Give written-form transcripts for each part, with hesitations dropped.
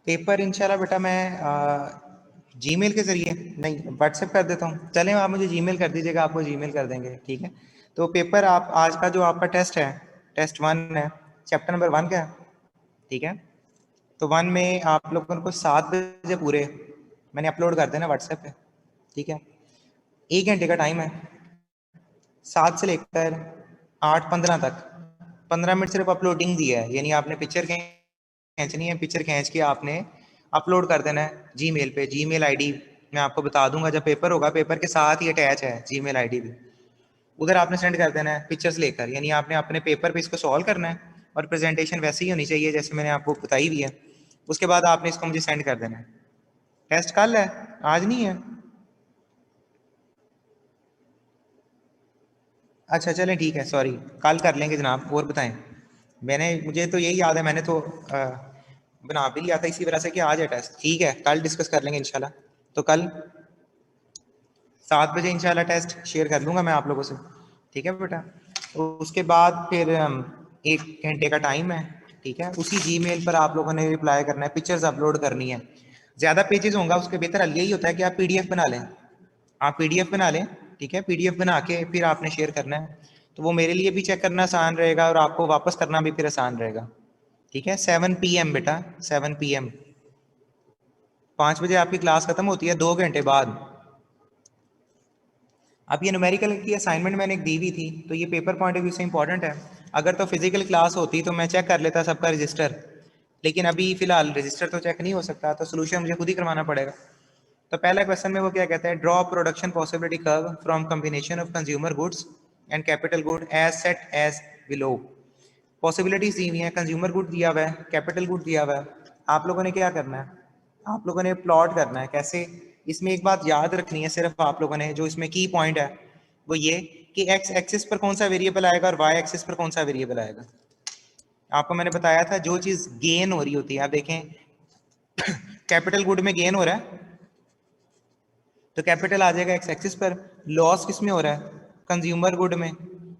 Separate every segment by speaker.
Speaker 1: Paper इंशाल्लाह बेटा मैं जीमेल के ज़रिए नहीं व्हाट्सएप कर देता हूँ। चलें आप मुझे जीमेल कर दीजिएगा, आपको जीमेल कर देंगे, ठीक है। तो पेपर आप आज का जो आपका टेस्ट है, टेस्ट 1 है, चैप्टर नंबर 1 का है, ठीक है। तो 1 में आप लोगों को 7 बजे पूरे मैंने अपलोड कर देना व्हाट्सएप पे, ठीक है। 1 घंटे का टाइम है, 7 से लेकर 8:15 तक। 15 मिनट सिर्फ अपलोडिंग दी है, यानी आपने पिक्चर खींचनी है, पिक्चर खींच के आपने अपलोड कर देना है जीमेल पे। जीमेल आईडी मैं आपको बता दूंगा जब पेपर होगा, पेपर के साथ ही अटैच है जीमेल आईडी भी, उधर आपने सेंड कर देना है पिक्चर्स लेकर। यानी आपने अपने पेपर पे इसको सॉल्व करना है और प्रेजेंटेशन वैसे ही होनी चाहिए जैसे मैंने आपको बताई भी है। उसके बाद आपने इसको मुझे सेंड कर देना है। टेस्ट कल है, आज नहीं है। अच्छा चलें ठीक है, सॉरी, कल कर लेंगे जनाब। और बताएं, मुझे तो यही याद है, मैंने तो बना भी लिया था इसी वजह से कि आज है टेस्ट। ठीक है, कल डिस्कस कर लेंगे इंशाल्लाह। तो कल 7 बजे इंशाल्लाह टेस्ट शेयर कर लूँगा मैं आप लोगों से, ठीक है बेटा। तो उसके बाद फिर 1 घंटे का टाइम है, ठीक है। उसी जीमेल पर आप लोगों ने रिप्लाई करना है, पिक्चर्स अपलोड करनी है। ज़्यादा पेजेस होंगे उसके बेहतर यही होता है कि आप पीडीएफ बना लें, आप पीडीएफ बना लें, ठीक है। पीडीएफ बना के फिर आपने शेयर करना है, तो वो मेरे लिए भी चेक करना आसान रहेगा और आपको वापस करना भी फिर आसान रहेगा, ठीक है। 7 PM बेटा, 7 PM, 5 बजे आपकी क्लास खत्म होती है, 2 घंटे बाद। अब ये न्यूमेरिकल की असाइनमेंट मैंने एक दी हुई थी, तो ये पेपर पॉइंट ऑफ व्यू से इंपॉर्टेंट है। अगर तो फिजिकल क्लास होती तो मैं चेक कर लेता सबका रजिस्टर, लेकिन अभी फिलहाल रजिस्टर तो चेक नहीं हो सकता, तो सोल्यूशन मुझे खुद ही करवाना पड़ेगा। तो पहला क्वेश्चन में वो क्या कहता है, draw production possibility curve from combination of consumer goods and capital good as set as below. Possibilities दी हुई है, कंज्यूमर गुड दिया हुआ है, कैपिटल गुड दिया हुआ है। आप लोगों ने क्या करना है, आप लोगों ने प्लॉट करना है। कैसे, इसमें एक बात याद रखनी है सिर्फ आप लोगों ने, जो इसमें की पॉइंट है वो ये कि एक्स एक्सिस पर कौन सा वेरिएबल आएगा और वाई एक्सिस पर कौन सा वेरिएबल आएगा। आपको मैंने बताया था जो चीज गेन हो रही होती है, आप देखें कैपिटल गुड में गेन हो रहा है तो कैपिटल आ जाएगा एक्स एक्सिस पर, लॉस किस में हो रहा है, कंज्यूमर गुड में,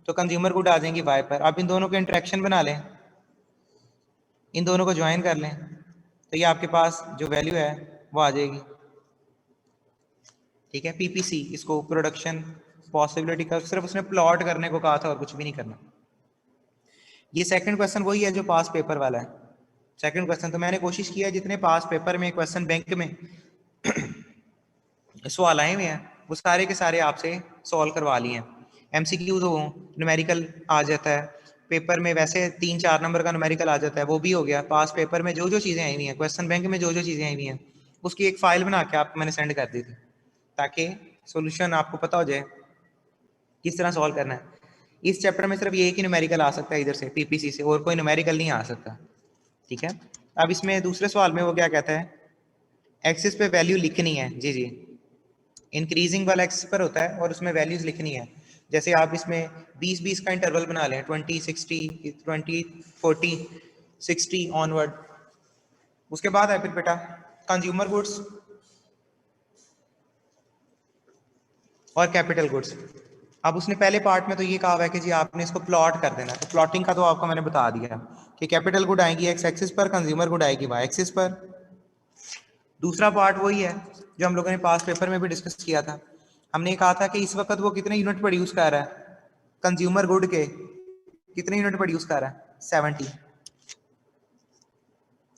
Speaker 1: तो कंज्यूमर गुड आ जाएंगी वाई पर। आप इन दोनों के इंटरेक्शन बना लें, इन दोनों को ज्वाइन कर लें, तो ये आपके पास जो वैल्यू है वो आ जाएगी, ठीक है। पीपीसी, इसको प्रोडक्शन पॉसिबिलिटी का सिर्फ उसने प्लॉट करने को कहा था और कुछ भी नहीं करना। ये सेकंड क्वेश्चन वही है जो पास पेपर वाला है। सेकंड क्वेश्चन तो मैंने कोशिश किया जितने पास पेपर में क्वेश्चन बैंक में सवाल आए हुए हैं वो सारे के सारे आपसे सॉल्व करवा लिए हैं। एमसीक्यू तो न्यूमेरिकल आ जाता है पेपर में, वैसे 3-4 नंबर का न्यूमेरिकल आ जाता है, वो भी हो गया। पास पेपर में जो जो चीज़ें आई हुई हैं, क्वेश्चन बैंक में जो जो चीज़ें आई हुई हैं, उसकी एक फाइल बना के आपको मैंने सेंड कर दी थी, ताकि सोल्यूशन आपको पता हो जाए किस तरह सॉल्व करना है। इस चैप्टर में सिर्फ ये एक ही न्यूमेरिकल आ सकता है इधर से पीपीसी से, और कोई न्यूमेरिकल नहीं आ सकता, ठीक है। अब इसमें दूसरे सवाल में वो क्या कहता है, एक्सिस पे वैल्यू लिखनी है, जी जी, इंक्रीजिंग वाला एक्सिस पर होता है और उसमें वैल्यूज लिखनी है। जैसे आप इसमें 20-20 का इंटरवल बना लें, 20-60, 20-40-60 ऑनवर्ड। उसके बाद है फिर बेटा कंज्यूमर गुड्स और कैपिटल गुड्स। अब उसने पहले पार्ट में तो ये कहा हुआ है कि जी आपने इसको प्लॉट कर देना है, तो प्लॉटिंग का तो आपको मैंने बता दिया कि कैपिटल गुड आएगी एक्स एक्सिस पर, कंज्यूमर गुड आएगी वाई एक्सिस पर। दूसरा पार्ट वही है जो हम लोगों ने पास पेपर में भी डिस्कस किया था। हमने कहा था कि इस वक्त वो कितने यूनिट प्रोड्यूस कर रहा है, कंज्यूमर गुड के कितने यूनिट प्रोड्यूस कर रहा है, 70,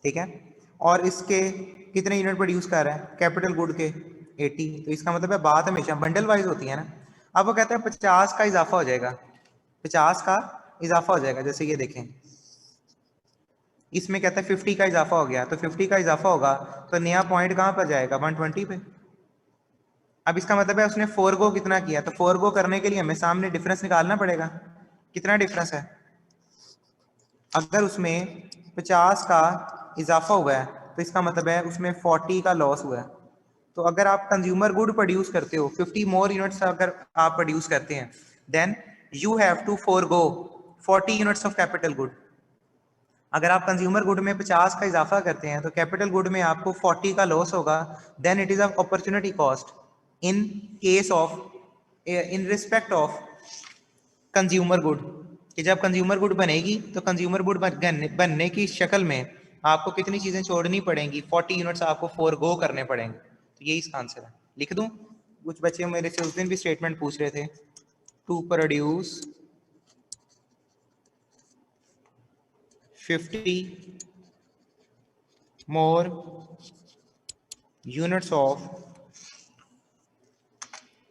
Speaker 1: ठीक है। और इसके कितने यूनिट प्रोड्यूस कर रहा है, कैपिटल गुड के 80। तो इसका मतलब है बात हमेशा बंडल वाइज होती है ना। अब वो कहता है 50 का इजाफा हो जाएगा, 50 का इजाफा हो जाएगा। जैसे ये देखें, इसमें कहता है 50 का इजाफा हो गया, तो 50 का इजाफा होगा तो नया पॉइंट कहाँ पर जाएगा, 120 पे। अब इसका मतलब है उसने फोर गो कितना किया, तो फोर गो करने के लिए हमें सामने डिफरेंस निकालना पड़ेगा। कितना डिफरेंस है, अगर उसमें 50 का इजाफा हुआ है तो इसका मतलब है उसमें 40 का लॉस हुआ है। तो अगर आप कंज्यूमर गुड प्रोड्यूस करते हो, 50 मोर यूनिट्स अगर आप प्रोड्यूस करते हैं, then you have to forgo 40 units of capital good. अगर आप कंज्यूमर गुड में 50 का इजाफा करते हैं तो कैपिटल गुड में आपको 40 का लॉस होगा, then it is a opportunity cost in case of, in respect of consumer good. कि जब कंज्यूमर गुड बनेगी तो कंज्यूमर गुड बनने की शक्ल में आपको कितनी चीजें छोड़नी पड़ेंगी, 40 यूनिट्स आपको फोरगो करने पड़ेंगे। तो यही इसका आंसर है। लिख दूं? कुछ बच्चे मेरे से उस दिन भी स्टेटमेंट पूछ रहे थे, to produce 50 more units of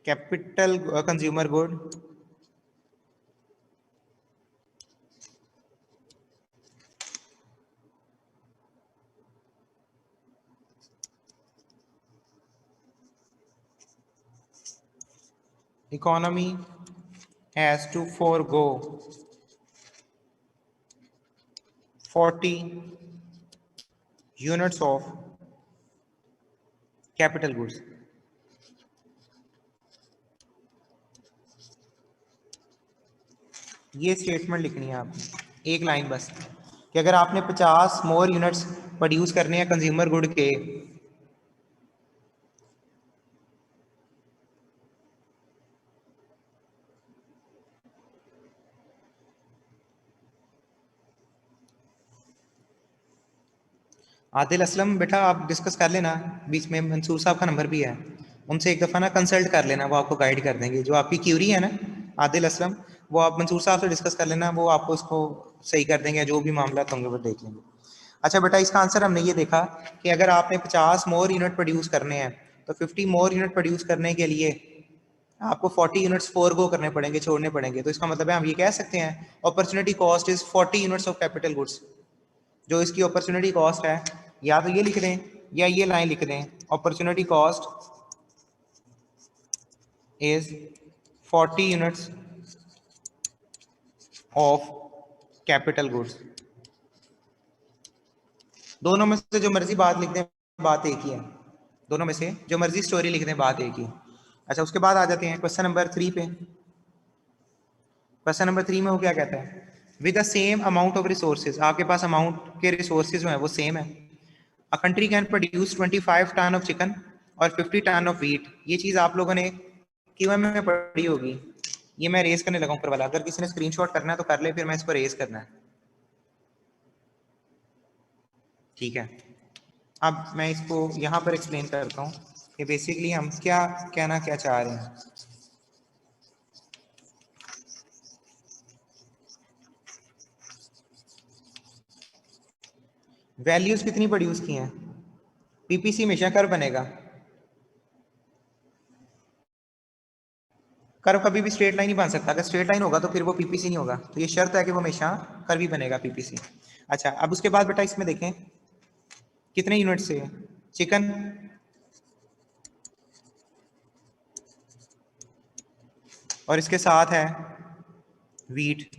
Speaker 1: capital consumer good economy has to forego 40 units of capital goods। ये स्टेटमेंट लिखनी है आपने, एक लाइन बस, कि अगर आपने 50 मोर यूनिट्स प्रोड्यूस करने हैं कंज्यूमर गुड के, आदिल असलम बेटा आप डिस्कस कर लेना, बीच में मंसूर साहब का नंबर भी है, उनसे एक दफ़ा ना कंसल्ट कर लेना, वो आपको गाइड कर देंगे। जो आपकी क्यूरी है ना आदिल असलम, वो आप मंसूर साहब से डिस्कस कर लेना, वो आपको उसको सही कर देंगे, जो भी मामला होंगे वो देख लेंगे। अच्छा बेटा, इसका आंसर हमने ये देखा कि अगर आपने 50 मोर यूनिट प्रोड्यूस करने हैं तो 50 मोर यूनिट प्रोड्यूस करने के लिए आपको 40 यूनिट्स फोरगो करने पड़ेंगे, छोड़ने पड़ेंगे। तो इसका मतलब है हम ये कह सकते हैं opportunity cost is 40 units of capital goods. जो इसकी अपॉर्चुनिटी कॉस्ट है, या तो ये लिख दें या ये लाइन लिख दें, opportunity cost is 40 units of capital goods. दोनों में से जो मर्जी बात लिख दें, बात एक ही है। दोनों में से जो मर्जी स्टोरी लिख दें, बात एक ही। अच्छा, उसके बाद आ जाते हैं क्वेश्चन नंबर 3 पे। क्वेश्चन नंबर 3 में वो क्या कहता है, with the same amount of resources, आपके पास अमाउंट के रिसोर्सेज जो है वो सेम है। A country can produce 25 ton of chicken और 50 टन ऑफ व्हीट। ये चीज आप लोगों ने क्यूएम में पढ़ी होगी। ये मैं रेस करने लगा ऊपर वाला, अगर किसी ने स्क्रीनशॉट करना है तो कर ले, फिर मैं इसको रेस करना है, ठीक है। अब मैं इसको यहाँ पर एक्सप्लेन करता हूँ कि बेसिकली हम क्या कहना क्या चाह रहे हैं। वैल्यूज कितनी प्रोड्यूस की हैं, पीपीसी हमेशा कर्व बनेगा, कर्व कभी भी स्ट्रेट लाइन नहीं बन सकता। अगर स्ट्रेट लाइन होगा तो फिर वो पीपीसी नहीं होगा, तो ये शर्त है कि वो हमेशा कर्व ही बनेगा, पीपीसी। अच्छा, अब उसके बाद बेटा इसमें देखें कितने यूनिट से चिकन, और इसके साथ है व्हीट।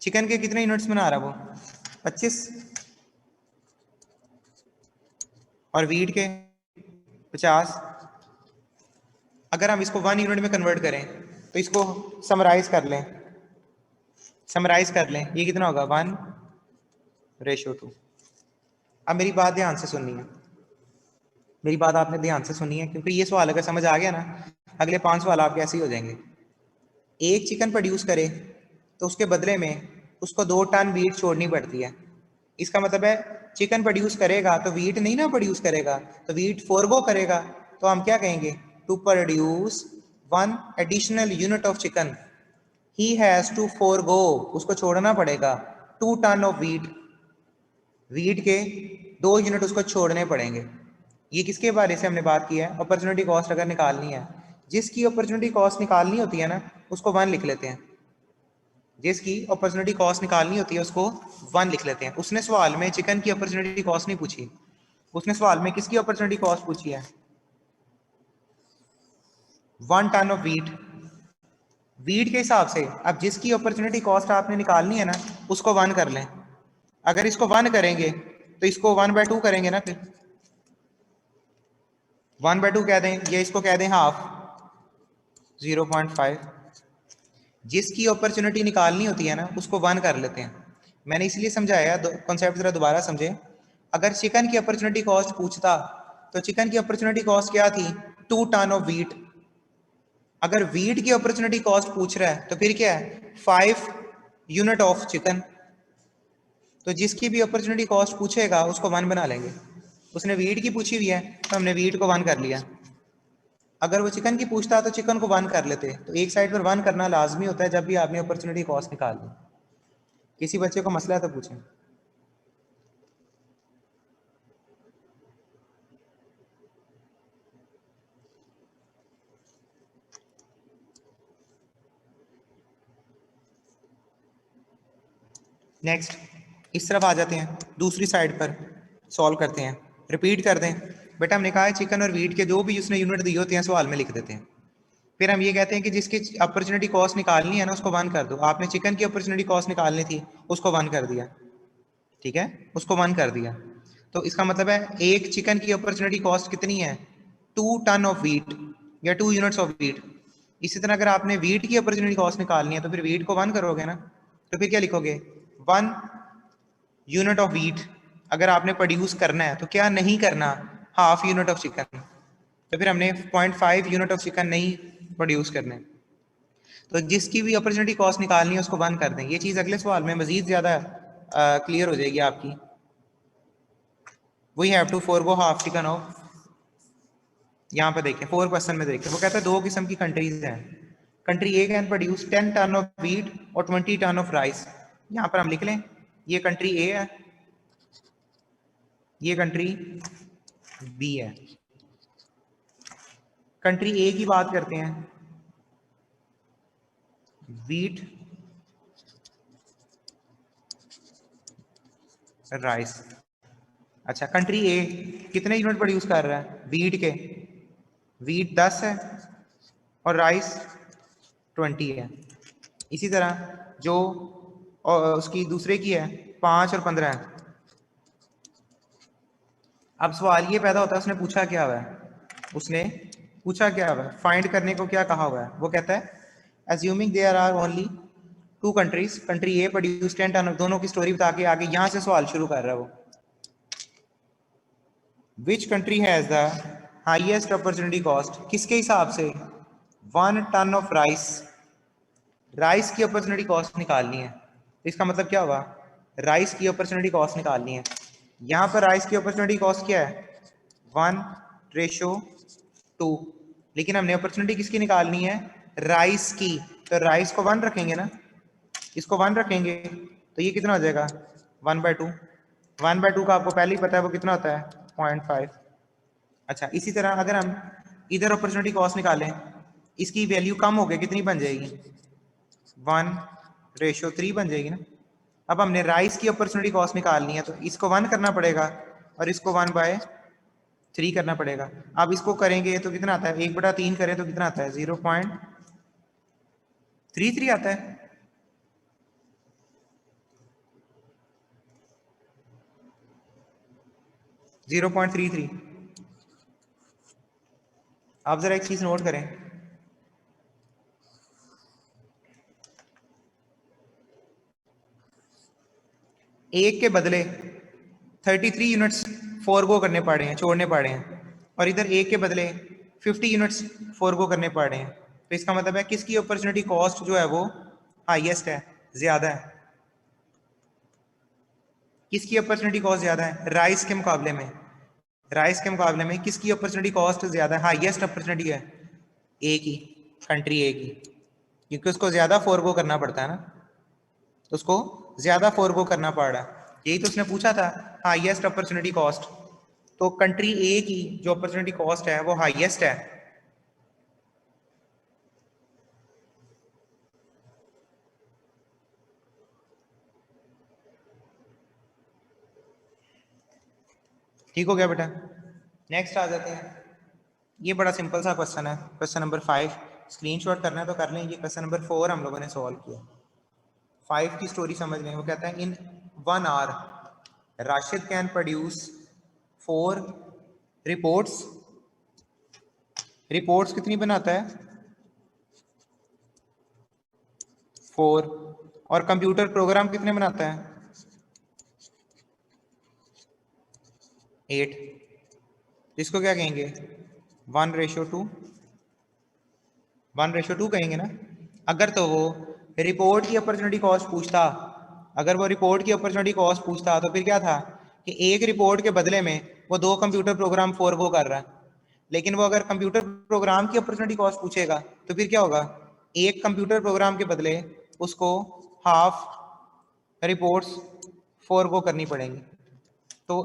Speaker 1: चिकन के कितने यूनिट्स बना रहा वो, 25, और व्हीट के 50। अगर हम इसको 1 यूनिट में कन्वर्ट करें तो इसको समराइज कर लें, ये कितना होगा, 1:2। अब मेरी बात ध्यान से सुननी है, मेरी बात आपने ध्यान से सुनी है, क्योंकि ये सवाल अगर समझ आ गया ना, अगले 5 सवाल आपके ऐसे ही हो जाएंगे। एक चिकन प्रोड्यूस करे तो उसके बदले में उसको 2 टन वीट छोड़नी पड़ती है। इसका मतलब है चिकन प्रोड्यूस करेगा तो वीट नहीं ना प्रोड्यूस करेगा, तो वीट फोरगो करेगा। तो हम क्या कहेंगे, to produce 1 additional unit of chicken he has to forgo, उसको छोड़ना पड़ेगा 2 टन ऑफ वीट, वीट के 2 यूनिट उसको छोड़ने पड़ेंगे। ये किसके बारे से हमने बात की है, अपॉर्चुनिटी कॉस्ट अगर निकालनी है, जिसकी अपॉर्चुनिटी कॉस्ट निकालनी होती है ना उसको 1 लिख लेते हैं, जिसकी अपॉर्चुनिटी कॉस्ट निकालनी होती है उसको 1 लिख लेते हैं। उसने सवाल में चिकन की अपॉर्चुनिटी कॉस्ट नहीं पूछी, उसने सवाल में किसकी अपॉर्चुनिटी कॉस्ट पूछी है, 1 टन ऑफ वीट। वीट के हिसाब से अब जिसकी अपॉर्चुनिटी कॉस्ट आपने निकालनी है ना उसको 1 कर लें। अगर इसको 1 करेंगे तो इसको 1/2 करेंगे ना, फिर 1/2 कह दें, या इसको कह दें हाफ, 0.5। जिसकी अपॉर्चुनिटी निकालनी होती है ना उसको 1 कर लेते हैं। मैंने इसलिए समझाया, कॉन्सेप्ट जरा दोबारा समझे। अगर चिकन की अपॉर्चुनिटी कॉस्ट पूछता तो चिकन की अपॉर्चुनिटी कॉस्ट क्या थी, 2 टन ऑफ वीट। अगर वीट की अपॉर्चुनिटी कॉस्ट पूछ रहा है तो फिर क्या है, 5 यूनिट ऑफ चिकन। तो जिसकी भी अपॉर्चुनिटी कॉस्ट पूछेगा उसको 1 बना लेंगे। उसने वीट की पूछी हुई है तो हमने वीट को 1 कर लिया। अगर वो चिकन की पूछता तो चिकन को 1 कर लेते। तो एक साइड पर 1 करना लाजमी होता है जब भी आपने अपॉर्चुनिटी कॉस्ट निकाल ली। किसी बच्चे को मसला है तो पूछें। नेक्स्ट इस तरफ आ जाते हैं, दूसरी साइड पर सॉल्व करते हैं। रिपीट कर दें बेटा, हमने कहा है चिकन और वीट के जो भी उसने यूनिट दिए होते हैं सवाल में लिख देते हैं। फिर हम ये कहते हैं कि जिसकी अपॉर्चुनिटी कॉस्ट निकालनी है ना उसको 1 कर दो। आपने चिकन की अपॉर्चुनिटी कॉस्ट निकालनी थी, उसको 1 कर दिया, ठीक है, उसको 1 कर दिया। तो इसका मतलब है एक चिकन की अपॉर्चुनिटी कॉस्ट कितनी है, 2 टन ऑफ वीट या 2 यूनिट्स ऑफ वीट। इसी तरह अगर आपने वीट की अपॉर्चुनिटी कॉस्ट निकालनी है तो फिर वीट को 1 करोगे ना, तो फिर क्या लिखोगे, 1 यूनिट ऑफ वीट। अगर आपने प्रोड्यूस करना है तो क्या नहीं करना, हाफ यूनिट ऑफ चिकन। तो फिर हमने 0.5 यूनिट ऑफ चिकन नहीं प्रोड्यूस करने। तो जिसकी भी अपॉर्चुनिटी कॉस्ट निकालनी है उसको 1 कर दें। ये चीज अगले सवाल में मजीद ज्यादा क्लियर हो जाएगी आपकी। We have to forgo half chicken off, यहाँ पे देखें 4 क्वेश्चन में देखें, वो कहता है 2 किस्म की कंट्रीज हैं। Country A can produce 10 ton of wheat और 20 टन ऑफ राइस। यहाँ पर हम लिख लें ये कंट्री ए है, ये कंट्री बी है। कंट्री ए की बात करते हैं, व्हीट राइस। अच्छा, कंट्री ए कितने यूनिट प्रोड्यूस कर रहा है व्हीट के, व्हीट 10 है और राइस 20 है। इसी तरह जो उसकी दूसरे की है 5 और 15 है। अब सवाल ये पैदा होता है उसने पूछा क्या हुआ है, उसने पूछा क्या हुआ है, फाइंड करने को क्या कहा हुआ है। वो कहता है assuming there are only 2 countries, country A produce 10 ton, दोनों की स्टोरी बता के आगे यहां से सवाल शुरू कर रहा है वो। Which country has the highest opportunity cost, किसके हिसाब से, 1 टन ऑफ राइस। राइस की अपॉर्चुनिटी कॉस्ट निकालनी है। तो इसका मतलब क्या हुआ, राइस की अपॉर्चुनिटी कॉस्ट निकालनी है। यहाँ पर राइस की अपॉर्चुनिटी कॉस्ट क्या है, 1:2। लेकिन हमने अपॉर्चुनिटी किसकी निकालनी है, राइस की। तो राइस को 1 रखेंगे ना, इसको 1 रखेंगे तो ये कितना हो जाएगा, 1/2। 1/2 का आपको पहले ही पता है वो कितना होता है, 0.5। अच्छा, इसी तरह अगर हम इधर अपॉर्चुनिटी कॉस्ट निकालें, इसकी वैल्यू कम हो गई, कितनी बन जाएगी, 1:3 बन जाएगी ना। अब हमने राइस की अपॉर्चुनिटी कॉस्ट निकालनी है तो इसको 1 करना पड़ेगा और इसको 1/3 करना पड़ेगा। अब इसको करेंगे तो कितना आता है, 1/3 करें तो कितना आता है, 0.33 आता है। Zero point three three. आप जरा एक चीज नोट करें, एक के बदले 33 यूनिट्स फोरगो करने पड़े हैं, छोड़ने पड़े हैं, और इधर एक के बदले 50 यूनिट्स फोरगो करने पड़े हैं। तो इसका मतलब है किसकी अपॉर्चुनिटी कॉस्ट जो है वो हाईएस्ट है, ज्यादा है। किसकी अपॉर्चुनिटी कॉस्ट ज्यादा है, राइस के मुकाबले में। राइस के मुकाबले में किसकी अपॉर्चुनिटी कॉस्ट ज्यादा है, हाईएस्ट अपॉर्चुनिटी है ए की, कंट्री ए की, क्योंकि उसको ज्यादा फोरगो करना पड़ता है ना, तो उसको ज्यादा फोरगो करना पड़ रहा है। यही तो उसने पूछा था, हाईएस्ट अपॉर्चुनिटी कॉस्ट। तो कंट्री ए की जो अपॉर्चुनिटी कॉस्ट है वो हाईएस्ट है। ठीक हो गया बेटा। नेक्स्ट आ जाते हैं, ये बड़ा सिंपल सा क्वेश्चन है, क्वेश्चन नंबर 5। स्क्रीनशॉट करना है तो कर लें। ये क्वेश्चन नंबर 4 हम लोगों ने सॉल्व किया। 5 की स्टोरी समझ लें। वो कहता है in 1 hour Rashid can produce 4 reports. Reports कितनी बनाता है, 4। और कंप्यूटर प्रोग्राम कितने बनाता है, 8। इसको क्या कहेंगे, 1:2, 1:2 कहेंगे ना। अगर तो वो रिपोर्ट की अपॉर्चुनिटी कॉस्ट पूछता, अगर वो रिपोर्ट की अपॉर्चुनिटी कॉस्ट पूछता तो फिर क्या था कि एक रिपोर्ट के बदले में वो 2 कंप्यूटर प्रोग्राम फोरगो कर रहा है। लेकिन वो अगर कंप्यूटर प्रोग्राम की अपॉर्चुनिटी कॉस्ट पूछेगा तो फिर क्या होगा, एक कंप्यूटर प्रोग्राम के बदले उसको हाफ रिपोर्ट्स फोरगो करनी पड़ेंगी। तो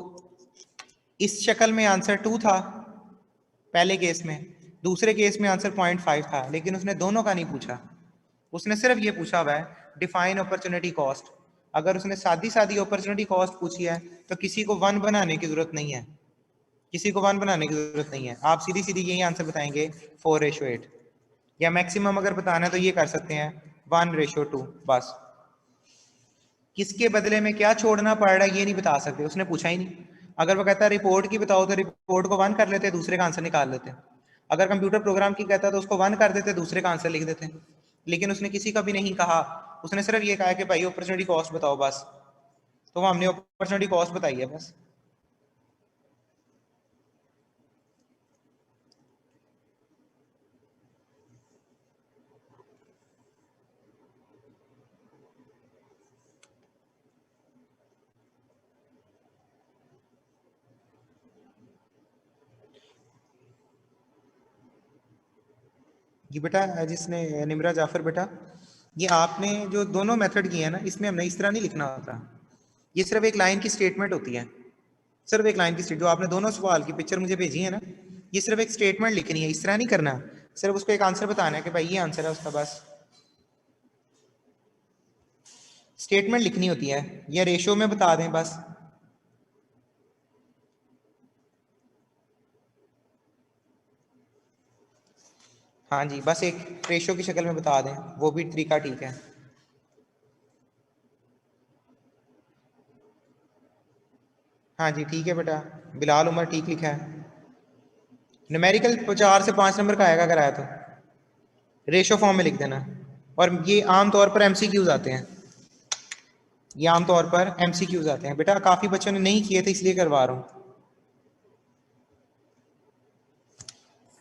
Speaker 1: इस शक्ल में आंसर 2 था पहले केस में, दूसरे केस में आंसर 0.5 था, लेकिन उसने दोनों का नहीं पूछा, उसने सिर्फ ये पूछा हुआ है डिफाइन अपॉर्चुनिटी कॉस्ट। अगर उसने सादी सादी अपॉर्चुनिटी कॉस्ट पूछी है तो किसी को 1 बनाने की जरूरत नहीं है, किसी को 1 बनाने की जरूरत नहीं है, आप सीधी सीधी यही आंसर बताएंगे 4:8, या मैक्सिमम अगर बताना है तो ये कर सकते हैं 1:2। बस किसके बदले में क्या छोड़ना पड़ रहा है ये नहीं बता सकते, उसने पूछा ही नहीं। अगर वो कहता है रिपोर्ट की बताओ तो रिपोर्ट को 1 कर लेते, दूसरे का आंसर निकाल लेते। अगर कंप्यूटर प्रोग्राम की कहता तो उसको 1 कर देते, दूसरे का आंसर लिख देते। लेकिन उसने किसी का भी नहीं कहा, उसने सिर्फ ये कहा कि भाई अपॉर्चुनिटी कॉस्ट बताओ बस, तो हमने अपॉर्चुनिटी कॉस्ट बताई है बस। ये बेटा जिसने निमरा जाफर बेटा, ये आपने जो दोनों मेथड किए हैं ना, इसमें हमने इस तरह नहीं लिखना होता, ये सिर्फ एक लाइन की स्टेटमेंट होती है, सिर्फ एक लाइन की स्टेट। जो आपने दोनों सवाल की पिक्चर मुझे भेजी है ना, ये सिर्फ एक स्टेटमेंट लिखनी है, इस तरह नहीं करना, सिर्फ उसको एक आंसर बताना है कि भाई ये आंसर है उसका, बस स्टेटमेंट लिखनी होती है, या रेशो में बता दें बस। हाँ जी, बस एक रेशो की शक्ल में बता दें, वो भी तरीका ठीक है। हाँ जी ठीक है बेटा, बिलाल उमर ठीक लिखा है। न्यूमेरिकल 4 से 5 नंबर का आएगा अगर आया तो रेशो फॉर्म में लिख देना। और ये आमतौर पर एमसीक्यूज आते हैं, ये आमतौर पर एमसीक्यूज आते हैं बेटा, काफी बच्चों ने नहीं किए थे इसलिए करवा रहा हूँ।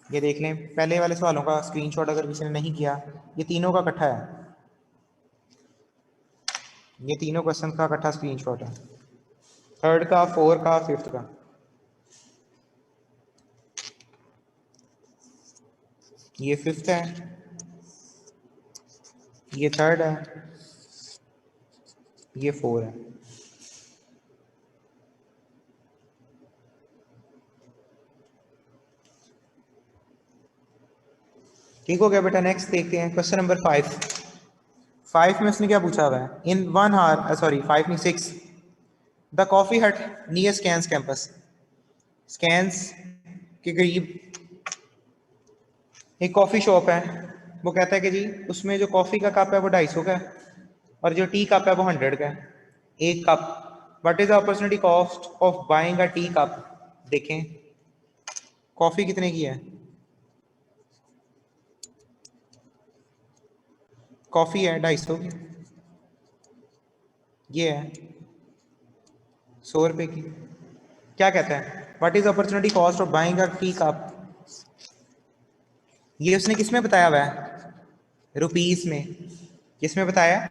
Speaker 1: ये देख लें पहले वाले सवालों का स्क्रीनशॉट अगर किसी ने नहीं किया, ये तीनों का इकट्ठा है, ये तीनों क्वेश्चन का इकट्ठा स्क्रीनशॉट है, 3rd का, 4 का, 5th का। ये 5th है, ये 3rd है, ये 4 है। ठीक हो गया बेटा, नेक्स्ट देखते हैं क्वेश्चन नंबर 5 में उसने क्या पूछा हुआ है, इन 1 आवर, सॉरी 5 नहीं 6, द कॉफी हट नियर स्कैंस कैंपस, स्कैंस के करीब एक कॉफी शॉप है, वो कहता है कि जी उसमें जो कॉफी का कप है वो 250 का है और जो टी कप है वो 100 का है, एक cup. What is the opportunity cost of buying a tea cup. देखें कॉफी कितने की है, कॉफी है 250 की, ये है 100 रुपए की। क्या कहता है what is opportunity cost of buying a tea cup, ये उसने किसमें बताया हुआ है, रुपीस में। किसमें बताया,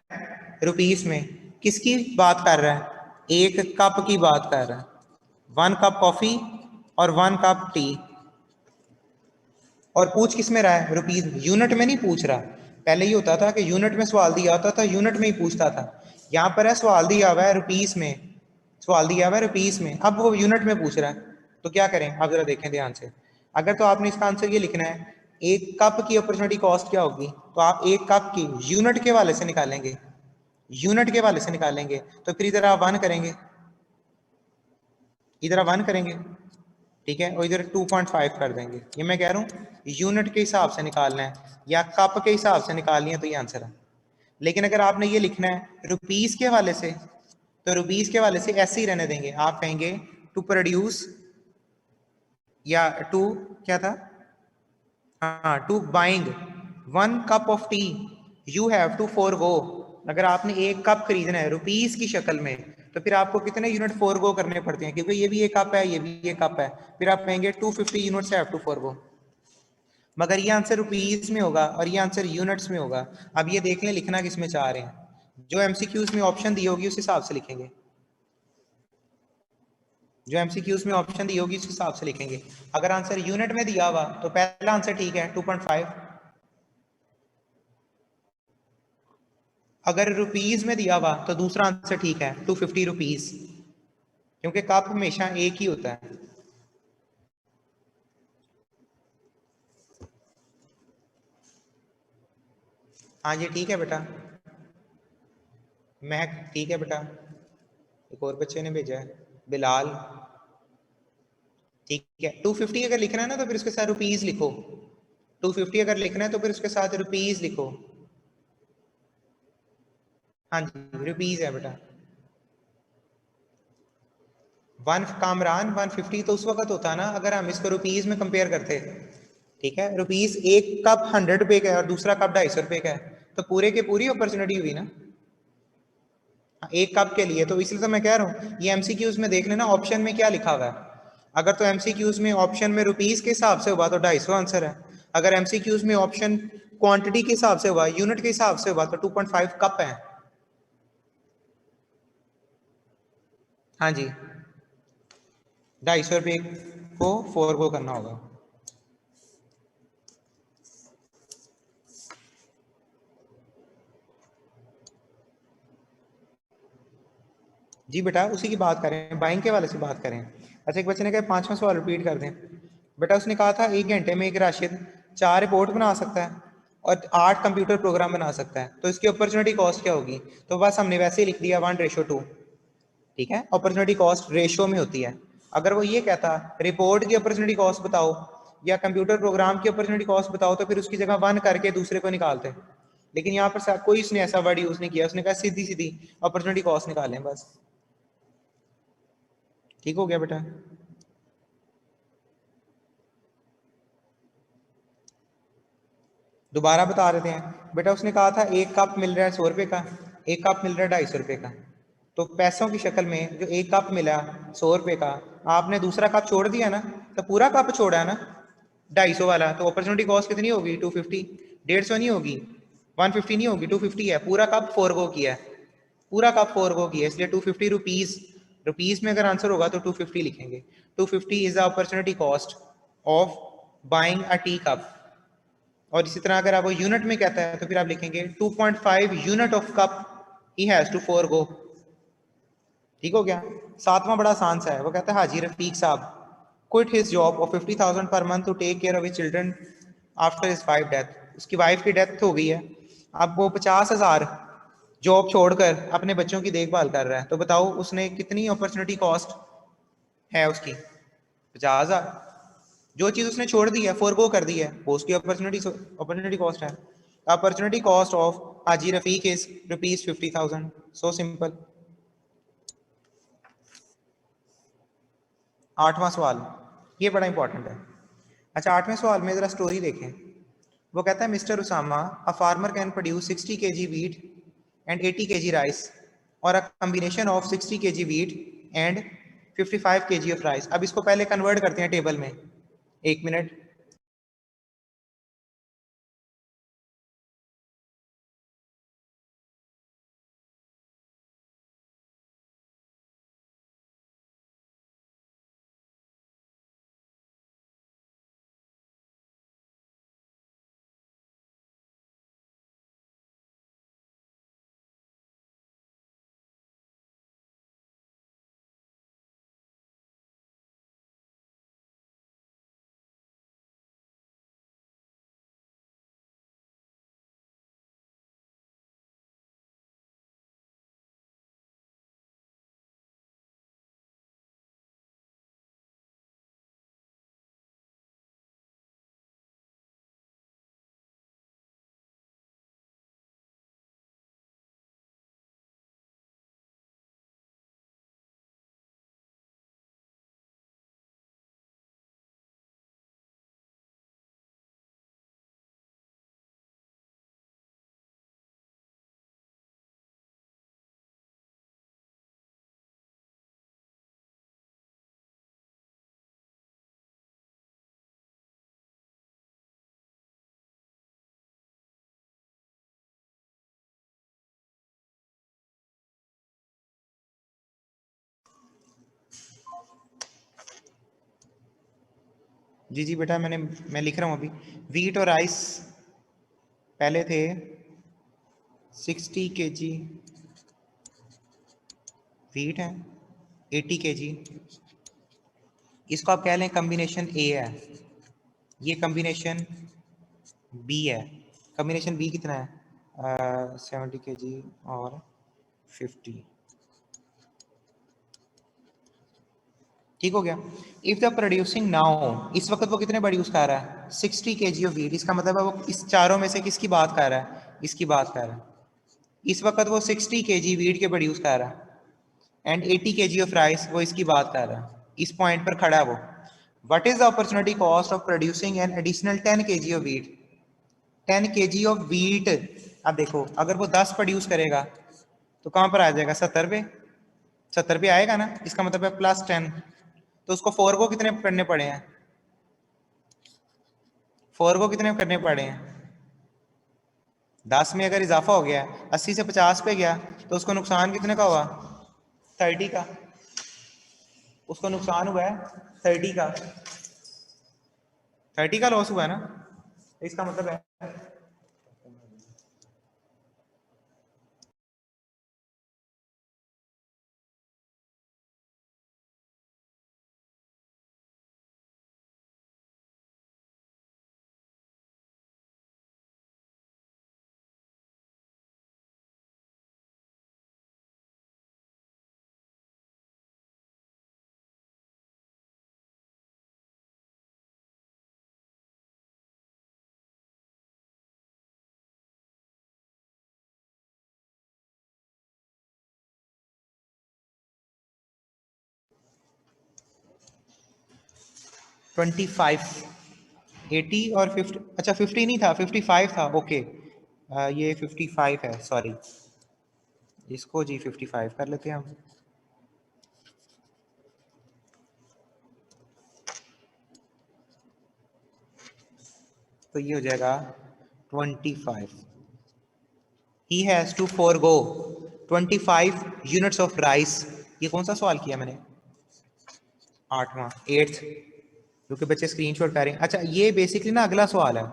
Speaker 1: रुपीस में। किसकी बात कर रहा है, एक कप की बात कर रहा है, 1 कप कॉफी और 1 कप टी। और पूछ किस में रहा है, रुपीस में, यूनिट में नहीं पूछ रहा। पहले ये होता था कि यूनिट में सवाल दिया होता था, यूनिट में ही पूछता था। यहाँ पर है सवाल दिया हुआ है रुपीस में, सवाल दिया हुआ है रुपीस में, अब वो यूनिट में पूछ रहा है, तो क्या करें आप जरा देखें ध्यान से। अगर तो आपने इसका आंसर ये लिखना है एक कप की अपॉर्चुनिटी कॉस्ट क्या होगी, तो आप एक कप की यूनिट के वाले से निकालेंगे, यूनिट के वाले से निकालेंगे, तो फिर इधर आप 1 करेंगे, इधर आप 1 करेंगे, ठीक है, और इधर 2.5 कर देंगे। ये मैं कह रहा हूँ यूनिट के हिसाब से निकालना है या कप के हिसाब से निकालनी है तो ये आंसर है। लेकिन अगर आपने ये लिखना है रुपीस के हवाले से, तो रुपीस के हवाले से ऐसे ही रहने देंगे, आप कहेंगे टू प्रोड्यूस, या टू क्या था, हाँ to buying 1 cup of tea you have to forgo. अगर आपने एक कप खरीदना है रुपीस की शक्ल में, तो फिर आपको कितने यूनिट फोरगो करने पड़ते हैं, क्योंकि ये भी एक कप है, ये भी एक कप है, फिर आप कहेंगे 250 यूनिट्स हैव टू फोरगो। मगर ये आंसर रुपीज में होगा और ये आंसर यूनिट्स में होगा। अब ये देख लें लिखना किस में चाह रहे हैं। जो एमसीक्यूज में ऑप्शन दी होगी उस हिसाब से लिखेंगे, जो एमसीक्यूज में ऑप्शन दी होगी उस हिसाब से लिखेंगे। अगर आंसर यूनिट में दिया हुआ तो पहला आंसर ठीक है 2.5, अगर रुपीज में दिया हुआ तो दूसरा आंसर ठीक है 250 रुपीज, क्योंकि कप हमेशा एक ही होता है। हाँ जी ठीक है बेटा, महक ठीक है बेटा, एक और बच्चे ने भेजा है बिलाल, ठीक है। 250 अगर लिखना है ना तो फिर उसके साथ रुपीज लिखो, 250 अगर लिखना है तो फिर उसके साथ रुपीज लिखो। हाँ जी रुपीज है बेटा। वन कामरान 150 तो उस वक्त होता ना अगर हम इसको रुपीज में कंपेयर करते, ठीक है। रुपीज एक कप 100 रुपए का है और दूसरा कप 250 रुपए का है, तो पूरे के पूरी अपॉर्चुनिटी हुई ना एक कप के लिए। तो इसलिए तो मैं कह रहा हूँ ये एमसीक्यूज में देख लेना ऑप्शन में क्या लिखा हुआ है। अगर तो एमसीक्यूज में ऑप्शन में रुपीज के हिसाब से हुआ तो 250 आंसर है, अगर एमसीक्यूज में ऑप्शन क्वांटिटी के हिसाब से हुआ, यूनिट के हिसाब से हुआ तो 2.5 कप है। हाँ जी 250 रुपये को 4 को करना होगा। जी बेटा उसी की बात करें, बाइंग के वाले से बात करें। अच्छा एक बच्चे ने कहा 5वां सवाल रिपीट कर दें। बेटा उसने कहा था 1 घंटे में एक राशिद 4 रिपोर्ट बना सकता है और 8 कंप्यूटर प्रोग्राम बना सकता है, तो इसकी अपॉर्चुनिटी कॉस्ट क्या होगी? तो बस हमने वैसे ही लिख दिया 1:2, ठीक है। अपॉर्चुनिटी कॉस्ट रेशो में होती है। अगर वो ये कहता रिपोर्ट की अपॉर्चुनिटी कॉस्ट बताओ या कंप्यूटर प्रोग्राम की अपॉर्चुनिटी कॉस्ट बताओ तो फिर उसकी जगह 1 करके दूसरे को निकालते, लेकिन यहाँ पर कोई उसने ऐसा वर्ड यूज नहीं किया, उसने कहा सीधी सीधी अपॉर्चुनिटी कॉस्ट निकालें बस। ठीक हो गया बेटा। दोबारा बता देते हैं बेटा, उसने कहा था एक कप मिल रहा है 100 रुपए का, एक कप मिल रहा है 250 रुपए का, तो पैसों की शक्ल में जो एक कप मिला 100 रुपए का, आपने दूसरा कप छोड़ दिया ना, तो पूरा कप छोड़ा है ना 250 वाला, तो अपॉर्चुनिटी कॉस्ट कितनी होगी 250, 150 नहीं होगी, 150 नहीं होगी, 250 है। पूरा कप 4 गो किया है, पूरा कप 4 गो किया है, इसलिए 250 रुपीज, रुपीज में अगर आंसर होगा तो 250 लिखेंगे। 250 is the opportunity cost of buying a tea cup. और इसी तरह अगर आपको यूनिट में कहता है तो फिर आप लिखेंगे 2.5 unit of cup he has to forgo. ठीक हो गया। 7वां बड़ा आसान सा है, वो कहता है हाजी रफीक साहब quit his job of 50,000 per month to take care of his children after his wife death. उसकी वाइफ की डेथ हो गई है, अब वो 50,000 जॉब छोड़कर अपने बच्चों की देखभाल कर रहा है, तो बताओ उसने कितनी अपॉर्चुनिटी कॉस्ट है उसकी? 50,000। जो चीज उसने छोड़ दी है फोरगो कर दी है वो उसकी अपॉर्चुनिटी कॉस्ट है। Opportunity cost of Haji Rafiq is rupees 50,000। So simple. 8वां सवाल, ये बड़ा इंपॉर्टेंट है। अच्छा 8वें सवाल में जरा स्टोरी देखें। वो कहता है mister Usama a farmer can produce 60 kg wheat and 80 kg rice और a combination of 60 kg wheat and 55 kg of rice। अब इसको पहले कन्वर्ट करते हैं टेबल में, 1 मिनट। जी जी बेटा, मैं लिख रहा हूँ अभी। वीट और राइस पहले थे 60 kg वीट है, 80 kg, इसको आप कह लें कॉम्बिनेशन ए है, ये कॉम्बिनेशन बी है। कॉम्बिनेशन बी कितना है? 70 kg और 50। ठीक हो गया। इफ द प्रोड्यूसिंग नाउ, इस वक्त वो कितने प्रोड्यूस कर रहा है? 60 kg ऑफ वीट। इसका मतलब है वो इस चारों में से किसकी बात कर रहा है? इसकी बात कर रहा है। इस वक्त वो 60 kg वीट के प्रोड्यूस कर रहा है एंड 80 kg ऑफ राइस, वो इसकी बात कर रहा है। इस पॉइंट पर खड़ा है वो। What is the opportunity cost of producing an additional 10 kg of wheat? 10 kg of wheat. अब देखो, अगर वो 10 प्रोड्यूस करेगा तो कहां पर आ जाएगा? 70 पे। 70 पे आएगा ना, इसका मतलब है +10। तो उसको 4 को कितने करने पड़े हैं? 4 को कितने करने पड़े हैं? 10 में अगर इजाफा हो गया, 80 से 50 पे गया, तो उसको नुकसान कितने का हुआ? 30 का। उसको नुकसान हुआ है 30 का। 30 का लॉस हुआ है ना, इसका मतलब है 25। 80 और 50, अच्छा 50 नहीं था, 55 था। ओके, ये 55 है, सॉरी। इसको जी 55 कर लेते हैं हम। तो ये हो जाएगा 25। He has to forgo 25 units of rice. ये कौन सा सवाल किया मैंने? 8वां, 8th, क्योंकि बच्चे स्क्रीनशॉट कर रहे हैं। अच्छा, ये बेसिकली ना अगला सवाल है,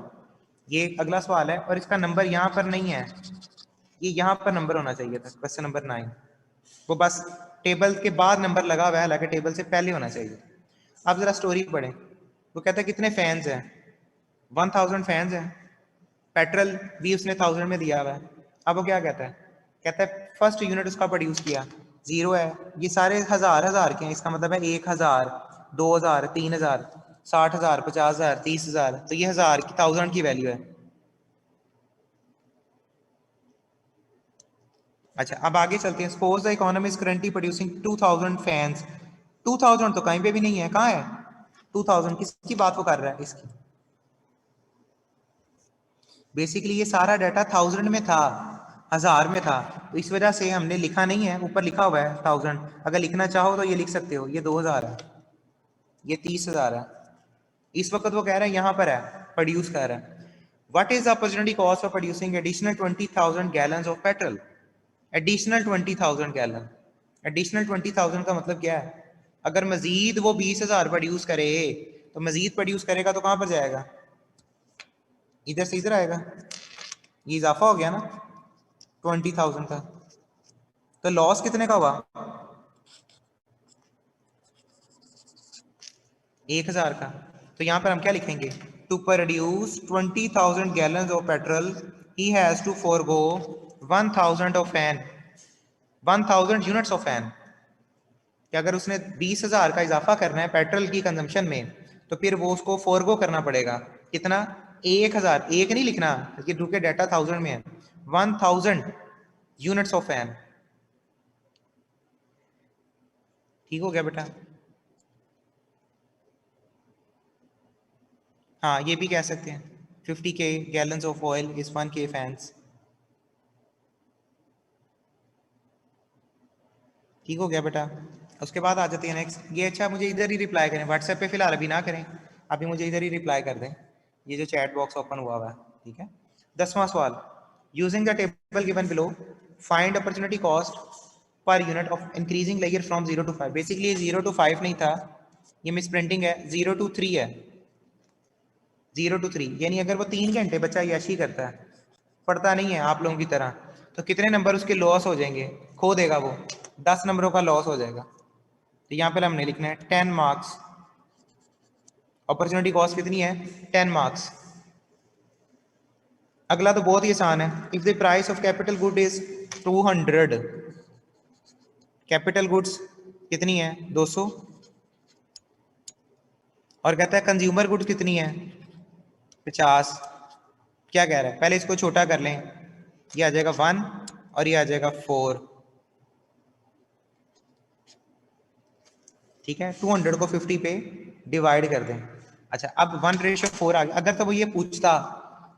Speaker 1: ये अगला सवाल है और इसका नंबर यहाँ पर नहीं है, ये यहाँ पर नंबर होना चाहिए था, क्वेश्चन नंबर 9। वो बस टेबल के बाद नंबर लगा हुआ है, हालांकि टेबल से पहले होना चाहिए। आप जरा स्टोरी पढ़ें। वो कहता है कितने फैंस हैं? 1000 फैंस हैं। पेट्रोल भी उसने 1000 में दिया हुआ है। अब वो क्या कहता है? कहता है फर्स्ट यूनिट उसका प्रोड्यूस किया 0 है। ये सारे हजार हजार के हैं, इसका मतलब है 1000, 2000, 3000, 60,000, 50,000, 30,000। तो ये हजार की, 1000 की वैल्यू है। अच्छा, अब आगे चलते हैं। Suppose the economy is currently producing 2000 fans. 2000 तो कहीं पे भी नहीं है, कहाँ है 2000? किसकी बात वो कर रहा है? इसकी। बेसिकली ये सारा डाटा 1000 में था, हजार में था, तो इस वजह से हमने लिखा नहीं है। ऊपर लिखा हुआ है 1000। अगर लिखना चाहो तो ये लिख सकते हो, ये 2000 है, ये 30,000 है। इस वक्त वो कह रहा है यहाँ पर है, प्रोड्यूस कर रहा है। What is the opportunity cost of producing additional 20,000 gallons of petrol? Additional 20,000 gallon. Additional 20,000 का मतलब क्या है? अगर मजीद वो 20,000 प्रोड्यूस करे, तो मजीद प्रोड्यूस करेगा तो कहां पर जाएगा? इधर से इधर आएगा। ये इजाफा हो गया ना 20,000 का। तो लॉस कितने का हुआ? 1,000 का। तो यहां पर हम क्या लिखेंगे? To produce 20,000 gallon of petrol, he has to forgo 1,000 of fan, 1,000 units of fan. कि अगर उसने 20,000 का इजाफा करना है पेट्रोल की कंजम्पशन में, तो फिर वो उसको फोरगो करना पड़ेगा। कितना? 1,000। एक नहीं लिखना, क्योंकि डाटा 1000 में है। 1,000 यूनिट्स ऑफ फैन। ठीक हो गया बेटा? हाँ, ये भी कह सकते हैं 50K gallons of oil is 1K fans. ठीक हो गया बेटा? उसके बाद आ जाते हैं नेक्स्ट। ये अच्छा, मुझे इधर ही रिप्लाई करें, व्हाट्सएप पे फिलहाल अभी ना करें, अभी मुझे इधर ही रिप्लाई कर दें, ये जो चैट बॉक्स ओपन हुआ हुआ है। ठीक है। 10वां सवाल, using the table given below, find opportunity cost per unit of increasing layer from 0 to 5। Basically ये 0 to 5 नहीं था, ये मिस प्रिंटिंग है, 0 to 3 है। 0 to 3, यानी अगर वो 3 घंटे बच्चा यशी करता है, पढ़ता नहीं है आप लोगों की तरह, तो कितने नंबर उसके लॉस हो जाएंगे, खो देगा वो, 10 नंबरों का लॉस हो जाएगा। तो यहाँ पर हमने लिखना है 10 मार्क्स, अपॉर्चुनिटी कॉस्ट कितनी है, 10 मार्क्स। अगला तो बहुत ही आसान है, if the price of capital good is 200, capital goods कितनी है, 200, और कहता है कंज्यूमर गुड्स कितनी है, 50। क्या कह रहा है, पहले इसको छोटा कर लें, ये आ जाएगा 1 और ये आ जाएगा 4, ठीक है। 200 को 50 पे डिवाइड कर दें। अच्छा, अब 1:4 आ गया। अगर तो वो ये पूछता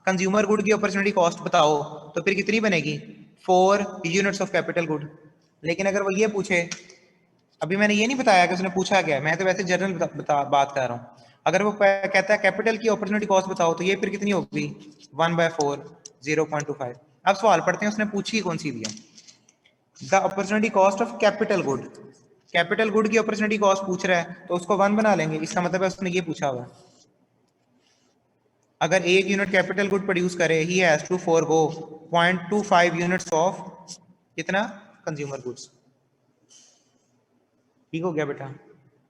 Speaker 1: कंज्यूमर गुड की अपॉर्चुनिटी कॉस्ट बताओ, तो फिर कितनी बनेगी, 4 यूनिट्स ऑफ कैपिटल गुड। लेकिन अगर वो ये पूछे, अभी मैंने ये नहीं बताया कि उसने पूछा क्या, मैं तो वैसे जनरल बात कर रहा हूँ। अगर वो कहता है कैपिटल की अपॉर्चुनिटी कॉस्ट बताओ, तो ये फिर कितनी होगी, 1/4, 0.25। अब सवाल पढ़ते हैं, उसने पूछी कौन सी दिया, the opportunity cost of capital good. Capital good की अपॉर्चुनिटी कॉस्ट पूछ रहा है, तो उसको 1 बना लेंगे, इसका मतलब है उसने ये पूछा हुआ है अगर 1 यूनिट कैपिटल गुड प्रोड्यूस करे, he has to forgo 0.25 units of कितना, कंज्यूमर गुड्स। ठीक हो गया बेटा,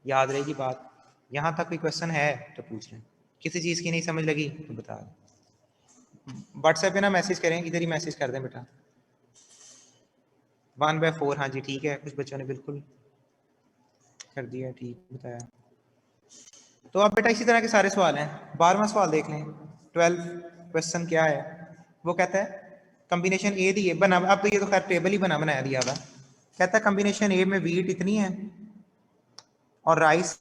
Speaker 1: याद रहेगी बात। यहाँ तक कोई क्वेश्चन है तो पूछ लें, किसी चीज़ की नहीं समझ लगी तो बता दें। व्हाट्सएप पे ना मैसेज करें, इधर ही मैसेज कर दें बेटा। 1/4, हाँ जी ठीक है, कुछ बच्चों ने बिल्कुल कर दिया, ठीक बताया। तो अब बेटा इसी तरह के सारे सवाल हैं। 12वां सवाल देख लें, 12 क्वेश्चन क्या है, वो कहता है कॉम्बिनेशन ए दिए बना, अब तो ये तो खैर टेबल ही बनाया दिया हुआ। कहता है कॉम्बिनेशन ए में वीट इतनी है और राइस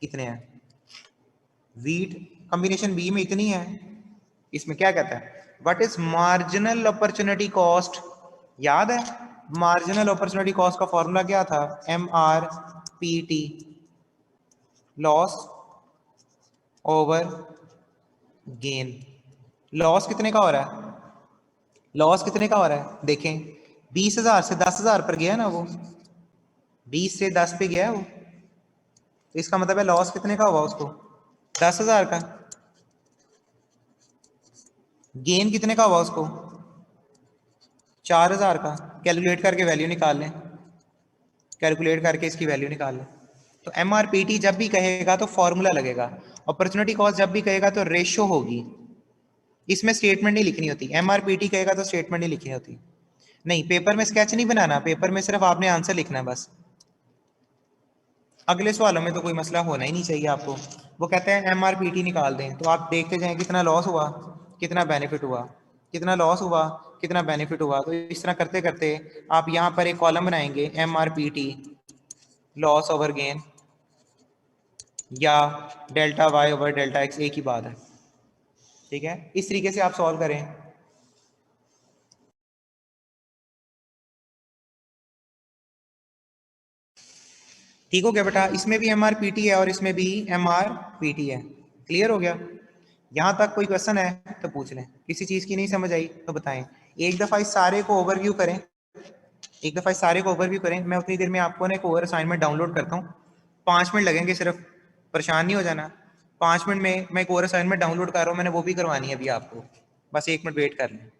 Speaker 1: इतने हैं, वीट कॉम्बिनेशन बी में इतनी है, इसमें क्या कहता है, what is marginal opportunity cost. याद है मार्जिनल अपॉर्चुनिटी कॉस्ट का फॉर्मूला क्या था, MRPT, loss over gain. Loss कितने का हो रहा है, लॉस कितने का हो रहा है, देखें 20,000 से 10,000 पर गया ना वो, 20 से 10 पे गया वो, तो इसका मतलब है लॉस कितने का हुआ उसको, 10,000 का। गेन कितने का हुआ उसको, 4,000 का। कैलकुलेट करके वैल्यू निकाल लें, कैलकुलेट करके इसकी वैल्यू निकाल लें। तो MRPT जब भी कहेगा तो फॉर्मूला लगेगा, अपॉर्चुनिटी कॉस्ट जब भी कहेगा तो रेशो होगी, इसमें स्टेटमेंट नहीं लिखनी होती। MRPT कहेगा तो स्टेटमेंट नहीं लिखनी होती, नहीं पेपर में स्केच नहीं बनाना, पेपर में सिर्फ आपने आंसर लिखना है बस। अगले सवालों में तो कोई मसला होना ही नहीं चाहिए आपको। वो कहते हैं MRPT निकाल दें, तो आप देखते जाएं कितना लॉस हुआ कितना बेनिफिट हुआ, कितना लॉस हुआ कितना बेनिफिट हुआ। तो इस तरह करते करते आप यहाँ पर एक कॉलम बनाएंगे, MRPT लॉस ओवर गेन या delta Y over delta X, एक ही बात है, ठीक है। इस तरीके से आप सॉल्व करें। ठीक हो गया बेटा, इसमें भी MRPT है और इसमें भी MRPT है, क्लियर हो गया। यहाँ तक कोई क्वेश्चन है तो पूछ लें, किसी चीज़ की नहीं समझ आई तो बताएं। एक दफ़ा इस सारे को ओवरव्यू करें, एक दफ़ा इस सारे को ओवरव्यू करें। मैं उतनी देर में आपको ना एक ओवर असाइनमेंट डाउनलोड करता हूँ, 5 मिनट लगेंगे सिर्फ, परेशान नहीं हो जाना। 5 मिनट में मैं एक ओवर असाइनमेंट डाउनलोड कर रहा हूँ, मैंने वो भी करवानी है अभी आपको, बस 1 मिनट वेट कर लें।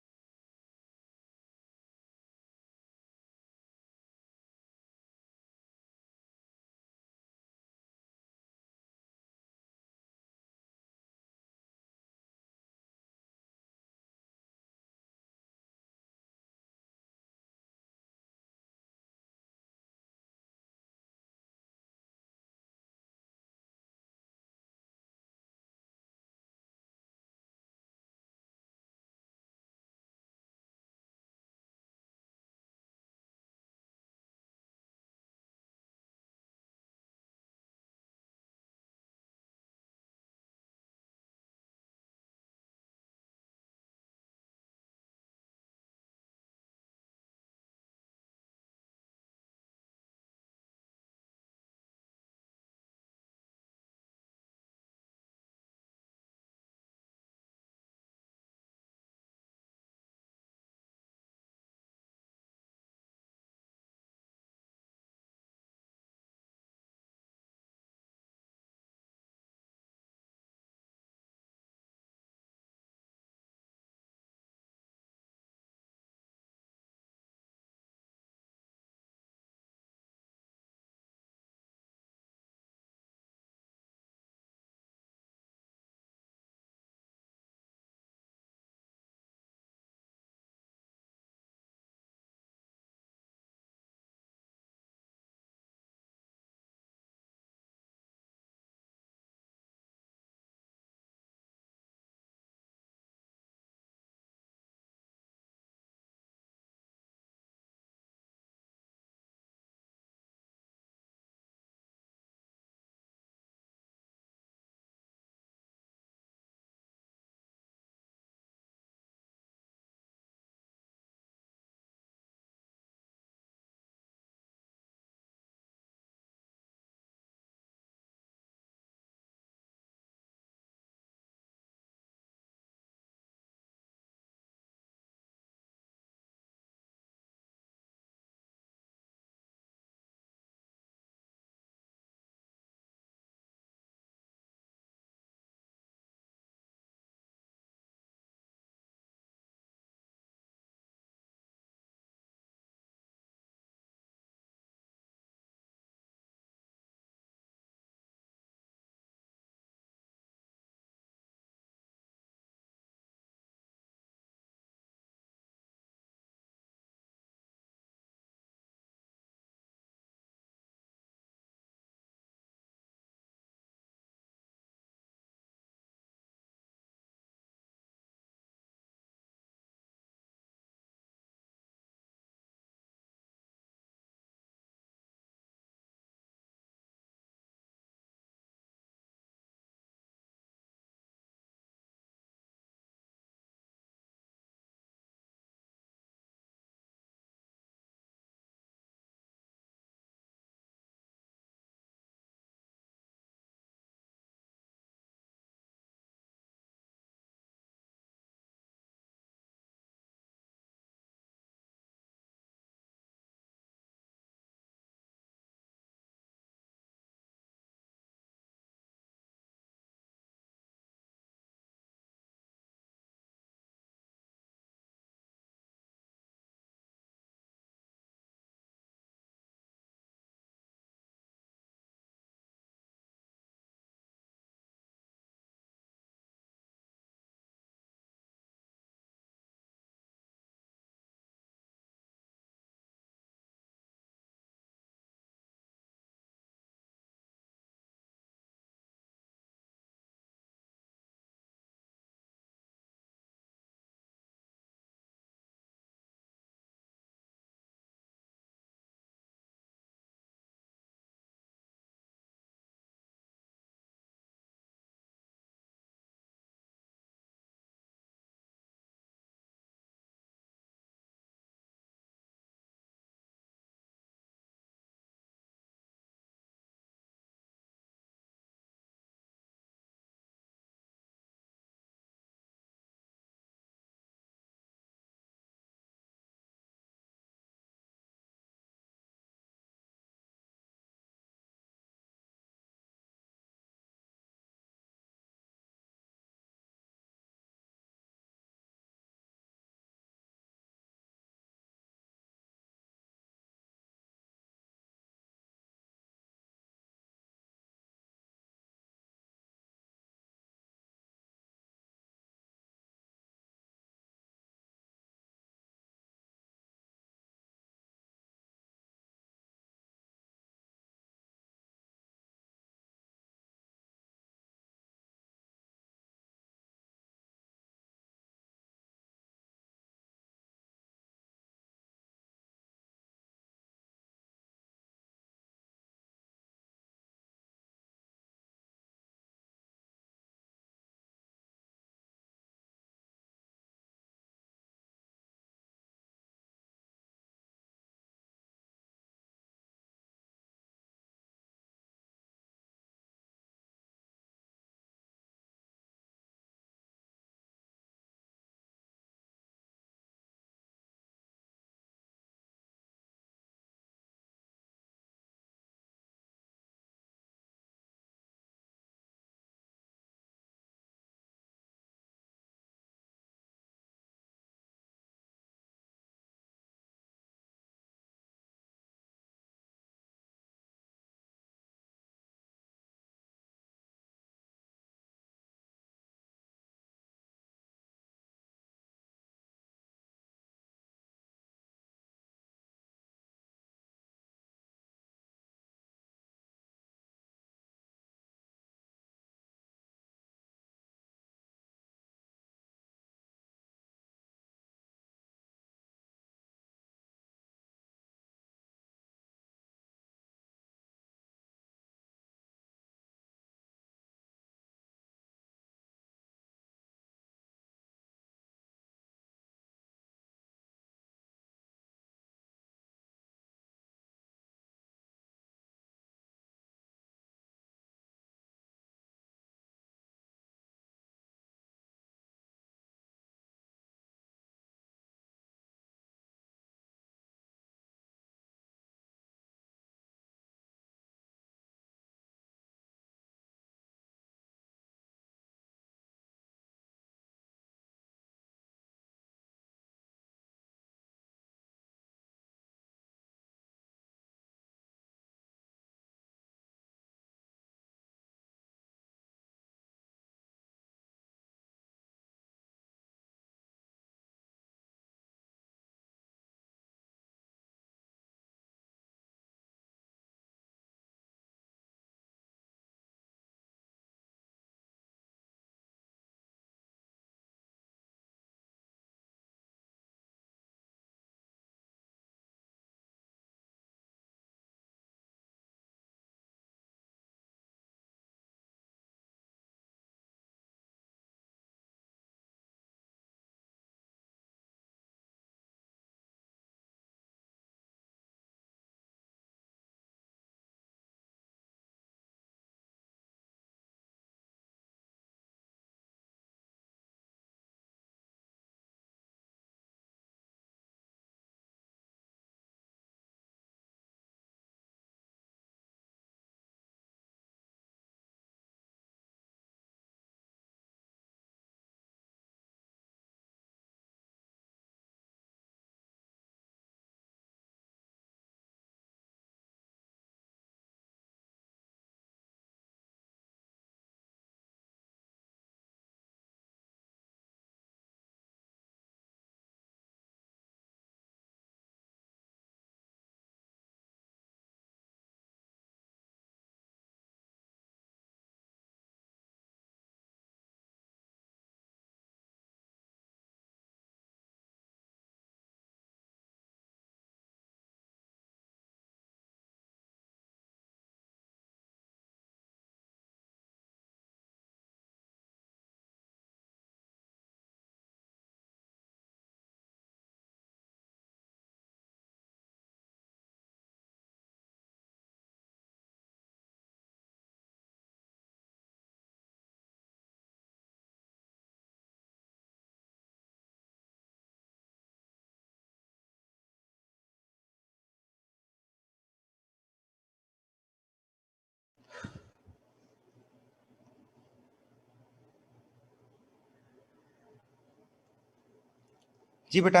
Speaker 1: जी बेटा।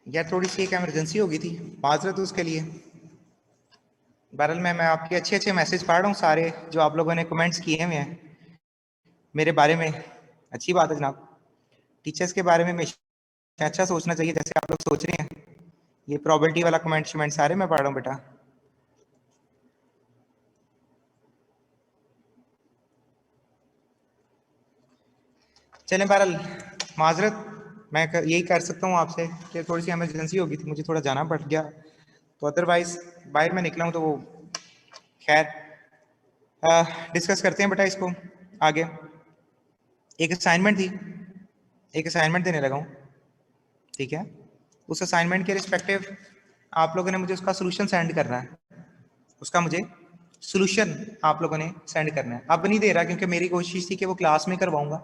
Speaker 1: यार थोड़ी सी एक इमरजेंसी हो गई थी, माजरत उसके लिए। बहरहाल मैं आपके अच्छे अच्छे मैसेज पढ़ रहा हूँ सारे, जो आप लोगों ने कमेंट्स किए हुए हैं मेरे बारे में। अच्छी बात है जनाब, टीचर्स के बारे में हमेशा अच्छा सोचना चाहिए, जैसे आप लोग सोच रहे हैं। ये प्रॉबिलिटी वाला कमेंट शमेंट सारे मैं पढ़ रहा हूँ बेटा। चलें बहरहाल, माजरत मैं यही कर सकता हूँ आपसे कि थोड़ी सी इमरजेंसी हो गई थी, मुझे थोड़ा जाना पड़ गया, तो अदरवाइज बाहर मैं निकला हूँ तो वो खैर डिस्कस करते हैं बेटा इसको आगे। एक असाइनमेंट थी, एक असाइनमेंट देने लगा हूँ, ठीक है। उस असाइनमेंट के रिस्पेक्टिव आप लोगों ने मुझे उसका सोल्यूशन सेंड करना है, उसका मुझे सोल्यूशन आप लोगों ने सेंड करना है। अब नहीं दे रहा क्योंकि मेरी कोशिश थी कि वो क्लास में करवाऊंगा,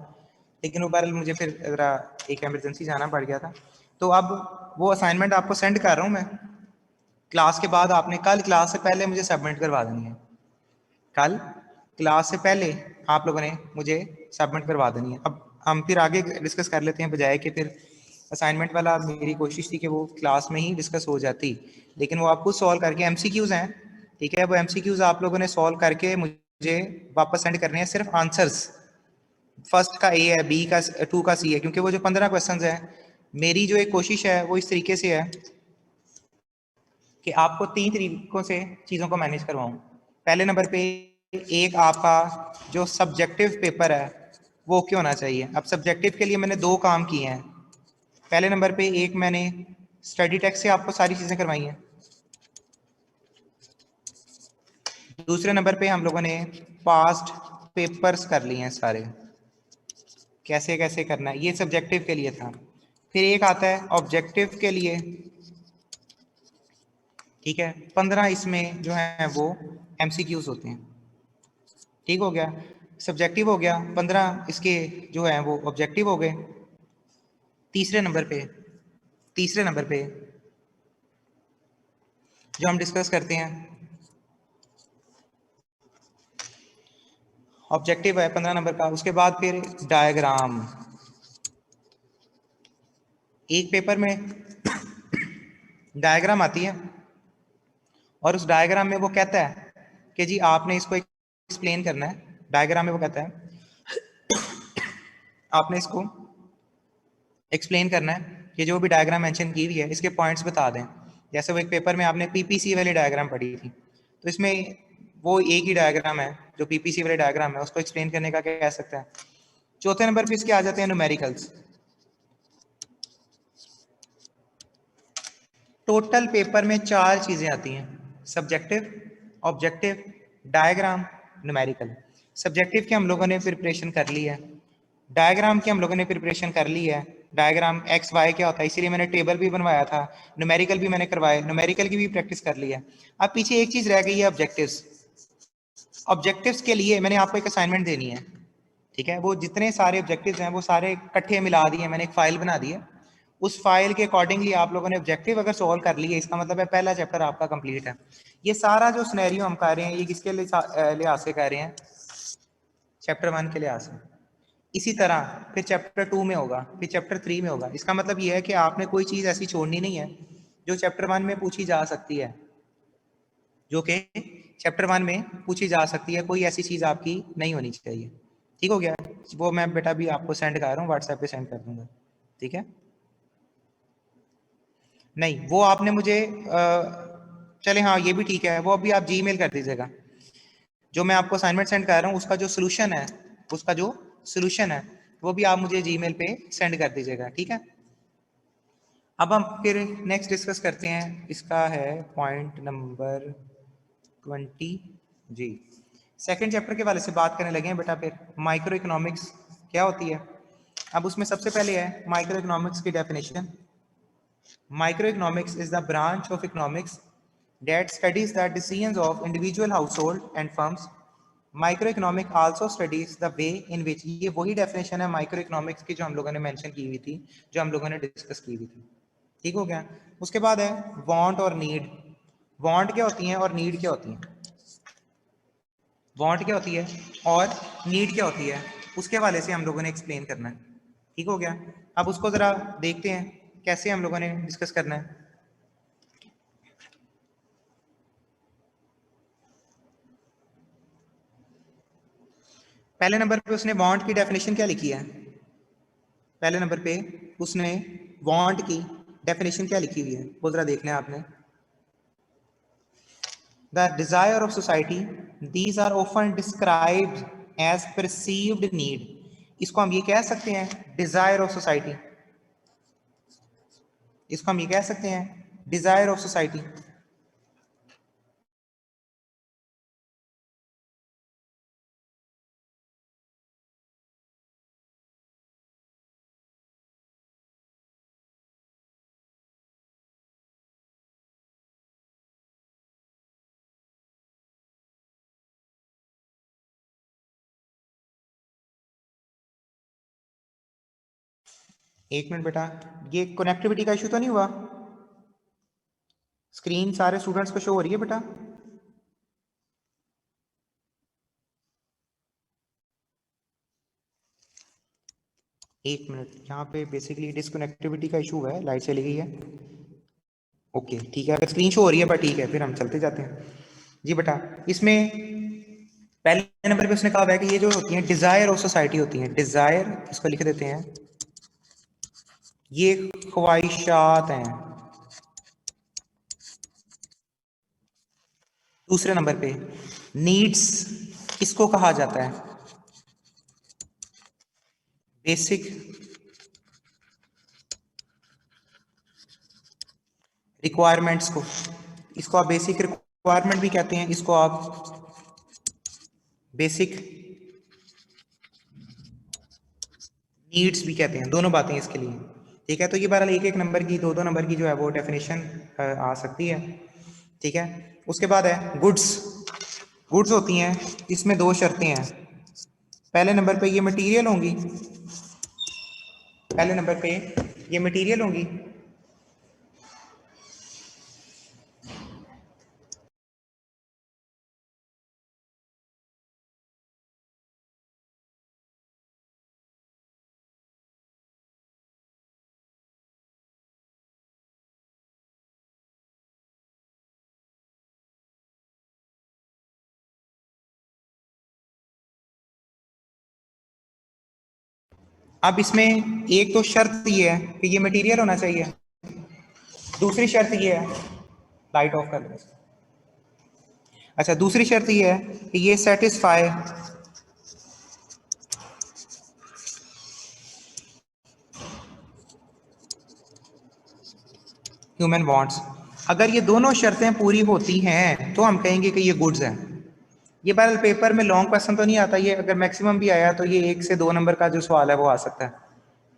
Speaker 1: लेकिन वो बहरहाल मुझे फिर ज़रा एक इमरजेंसी जाना पड़ गया था। तो अब वो असाइनमेंट आपको सेंड कर रहा हूँ मैं क्लास के बाद। आपने कल क्लास से पहले मुझे सबमिट करवा देनी है, कल क्लास से पहले आप लोगों ने मुझे सबमिट करवा देनी है। अब हम फिर आगे डिस्कस कर लेते हैं, बजाय कि फिर असाइनमेंट वाला मेरी कोशिश थी कि वो क्लास में ही डिस्कस हो जाती, लेकिन वो आप खुद सॉल्व करके एमसीक्यूज हैं, ठीक है, वो एमसीक्यूज आप लोगों ने सॉल्व करके मुझे वापस सेंड करने हैं, सिर्फ आंसर्स। फर्स्ट का ए है, बी का 2 का सी है, क्योंकि वो जो 15 क्वेश्चंस हैं, मेरी जो एक कोशिश है वो इस तरीके से है कि आपको 3 तरीकों से चीज़ों को मैनेज करवाऊं। पहले नंबर पे एक आपका जो सब्जेक्टिव पेपर है वो ओके होना चाहिए। अब सब्जेक्टिव के लिए मैंने 2 काम किए हैं। पहले नंबर पे एक मैंने स्टडी टेक्स्ट से आपको सारी चीज़ें करवाई हैं। दूसरे नंबर पे हम लोगों ने पास्ट पेपर्स कर लिए हैं सारे, कैसे कैसे करना है, ये सब्जेक्टिव के लिए था। फिर एक आता है ऑब्जेक्टिव के लिए, ठीक है, 15 इसमें जो है वो एमसीक्यूज होते हैं, ठीक हो गया। सब्जेक्टिव हो गया, 15 इसके जो है वो ऑब्जेक्टिव हो गए। तीसरे नंबर पे, तीसरे नंबर पे जो हम डिस्कस करते हैं, ऑब्जेक्टिव है 15 नंबर का। उसके बाद फिर डायग्राम, एक पेपर में डायग्राम आती है और उस डायग्राम में वो कहता है कि जी आपने इसको एक्सप्लेन करना है। डायग्राम में वो कहता है आपने इसको एक्सप्लेन करना है कि जो भी डायग्राम मेंशन की हुई है इसके पॉइंट्स बता दें। जैसे वो एक पेपर में आपने पीपीसी वाली डायग्राम पढ़ी थी, तो इसमें वो एक ही डायग्राम है जो पीपीसी वाले डायग्राम है, उसको एक्सप्लेन करने का क्या कह सकता है। चौथे नंबर पे इसके आ जाते हैं न्यूमेरिकल्स। टोटल पेपर में 4 चीजें आती हैं, subjective, objective, diagram, numerical. Subjective की हम लोगों ने प्रिपरेशन कर ली है, डायग्राम की हम लोगों ने प्रिपरेशन कर ली है। डायग्राम एक्स वाई क्या होता है, इसीलिए मैंने टेबल भी बनवाया था। न्यूमेरिकल भी मैंने करवाए, न्यूमेरिकल की भी प्रैक्टिस कर ली है। अब पीछे एक चीज रह गई है, ऑब्जेक्टिव्स। ऑब्जेक्टिव्स के लिए मैंने आपको एक असाइनमेंट देनी है, ठीक है। वो जितने सारे ऑब्जेक्टिव्स हैं वो सारे इकट्ठे मिला दिए, मैंने एक फाइल बना दी है। उस फाइल के अकॉर्डिंगली आप लोगों ने ऑब्जेक्टिव अगर सॉल्व कर लिए, इसका मतलब है पहला चैप्टर आपका कंप्लीट है। ये सारा जो सिनेरियो हम कर रहे हैं ये किसके लिहाज से कर रहे हैं, चैप्टर 1 के लिहाज से। इसी तरह फिर चैप्टर 2 में होगा, फिर चैप्टर 3 में होगा। इसका मतलब ये है कि आपने कोई चीज़ ऐसी छोड़नी नहीं है जो चैप्टर 1 में पूछी जा सकती है, जो कि चैप्टर 1 में पूछी जा सकती है, कोई ऐसी चीज़ आपकी नहीं होनी चाहिए। ठीक हो गया, वो मैं बेटा भी आपको सेंड कर रहा हूँ, व्हाट्सएप पे सेंड कर दूंगा, ठीक है। नहीं वो आपने मुझे चले हाँ ये भी ठीक है, वो अभी आप जीमेल कर दीजिएगा। जो मैं आपको असाइनमेंट सेंड कर रहा हूँ उसका जो सोल्यूशन है, उसका जो सोल्यूशन है वो भी आप मुझे जीमेल पे सेंड कर दीजिएगा, ठीक है। अब हम फिर नेक्स्ट डिस्कस करते हैं, इसका है पॉइंट नंबर 20 जी। सेकंड चैप्टर के वाले से बात करने लगे हैं बेटा। फिर माइक्रो इकोनॉमिक्स क्या होती है। अब उसमें सबसे पहले है माइक्रो इकोनॉमिक्स की definition. Microeconomics is the branch of economics that studies the decisions of individual household and firms microeconomic also studies the way in which, ये वही डेफिनेशन है माइक्रो इकोनॉमिक्स की जो हम लोगों ने मेंशन की हुई थी, जो हम लोगों ने डिस्कस की हुई थी। ठीक हो गया। उसके बाद है वांट और नीड। वांट क्या होती है और नीड क्या होती है? वांट क्या होती है और नीड क्या होती है, उसके हवाले से हम लोगों ने एक्सप्लेन करना है। ठीक हो गया। अब उसको जरा देखते हैं कैसे हम लोगों ने डिस्कस करना है। पहले नंबर पे उसने वांट की डेफिनेशन क्या लिखी है? पहले नंबर पे उसने वांट की डेफिनेशन क्या लिखी हुई है वो जरा देख लें आपने। The desire of society, these are often described as perceived need. इसको हम ये कह सकते हैं डिजायर ऑफ सोसाइटी, इसको हम ये कह सकते हैं डिजायर ऑफ सोसाइटी। एक मिनट बेटा, ये कनेक्टिविटी का इशू तो नहीं हुआ? स्क्रीन सारे स्टूडेंट्स को शो हो रही है बेटा? एक मिनट, यहाँ पे बेसिकली डिसकनेक्टिविटी का इशू है, लाइट चली गई है। ओके ठीक है, अगर स्क्रीन शो हो रही है पर ठीक है, फिर हम चलते जाते हैं। जी बेटा, इसमें पहले नंबर पे उसने कहा हुआ है कि ये जो होती है डिजायर ऑफ सोसाइटी होती है, डिजायर इसको लिख देते हैं, ये ख्वाहिशात हैं। दूसरे नंबर पे नीड्स किसको कहा जाता है? बेसिक रिक्वायरमेंट्स को, इसको आप बेसिक रिक्वायरमेंट भी कहते हैं, इसको आप बेसिक नीड्स भी कहते हैं, दोनों बातें इसके लिए। ठीक है, तो ये बहरहाल एक एक नंबर की, दो दो नंबर की जो है वो डेफिनेशन आ सकती है। ठीक है, उसके बाद है गुड्स। गुड्स होती हैं, इसमें दो शर्तें हैं। पहले नंबर पे ये मटेरियल होंगी, पहले नंबर पे ये मटेरियल होंगी। अब इसमें एक तो शर्त ये है कि ये मटेरियल होना चाहिए, दूसरी शर्त ये है, लाइट ऑफ कर दो। अच्छा, दूसरी शर्त ये है कि ये सेटिस्फाई ह्यूमन वांट्स। अगर ये दोनों शर्तें पूरी होती हैं तो हम कहेंगे कि ये गुड्स हैं। ये बहरहाल पेपर में लॉन्ग क्वेश्चन तो नहीं आता, ये अगर मैक्सिमम भी आया तो ये 1 से 2 नंबर का जो सवाल है वो आ सकता है।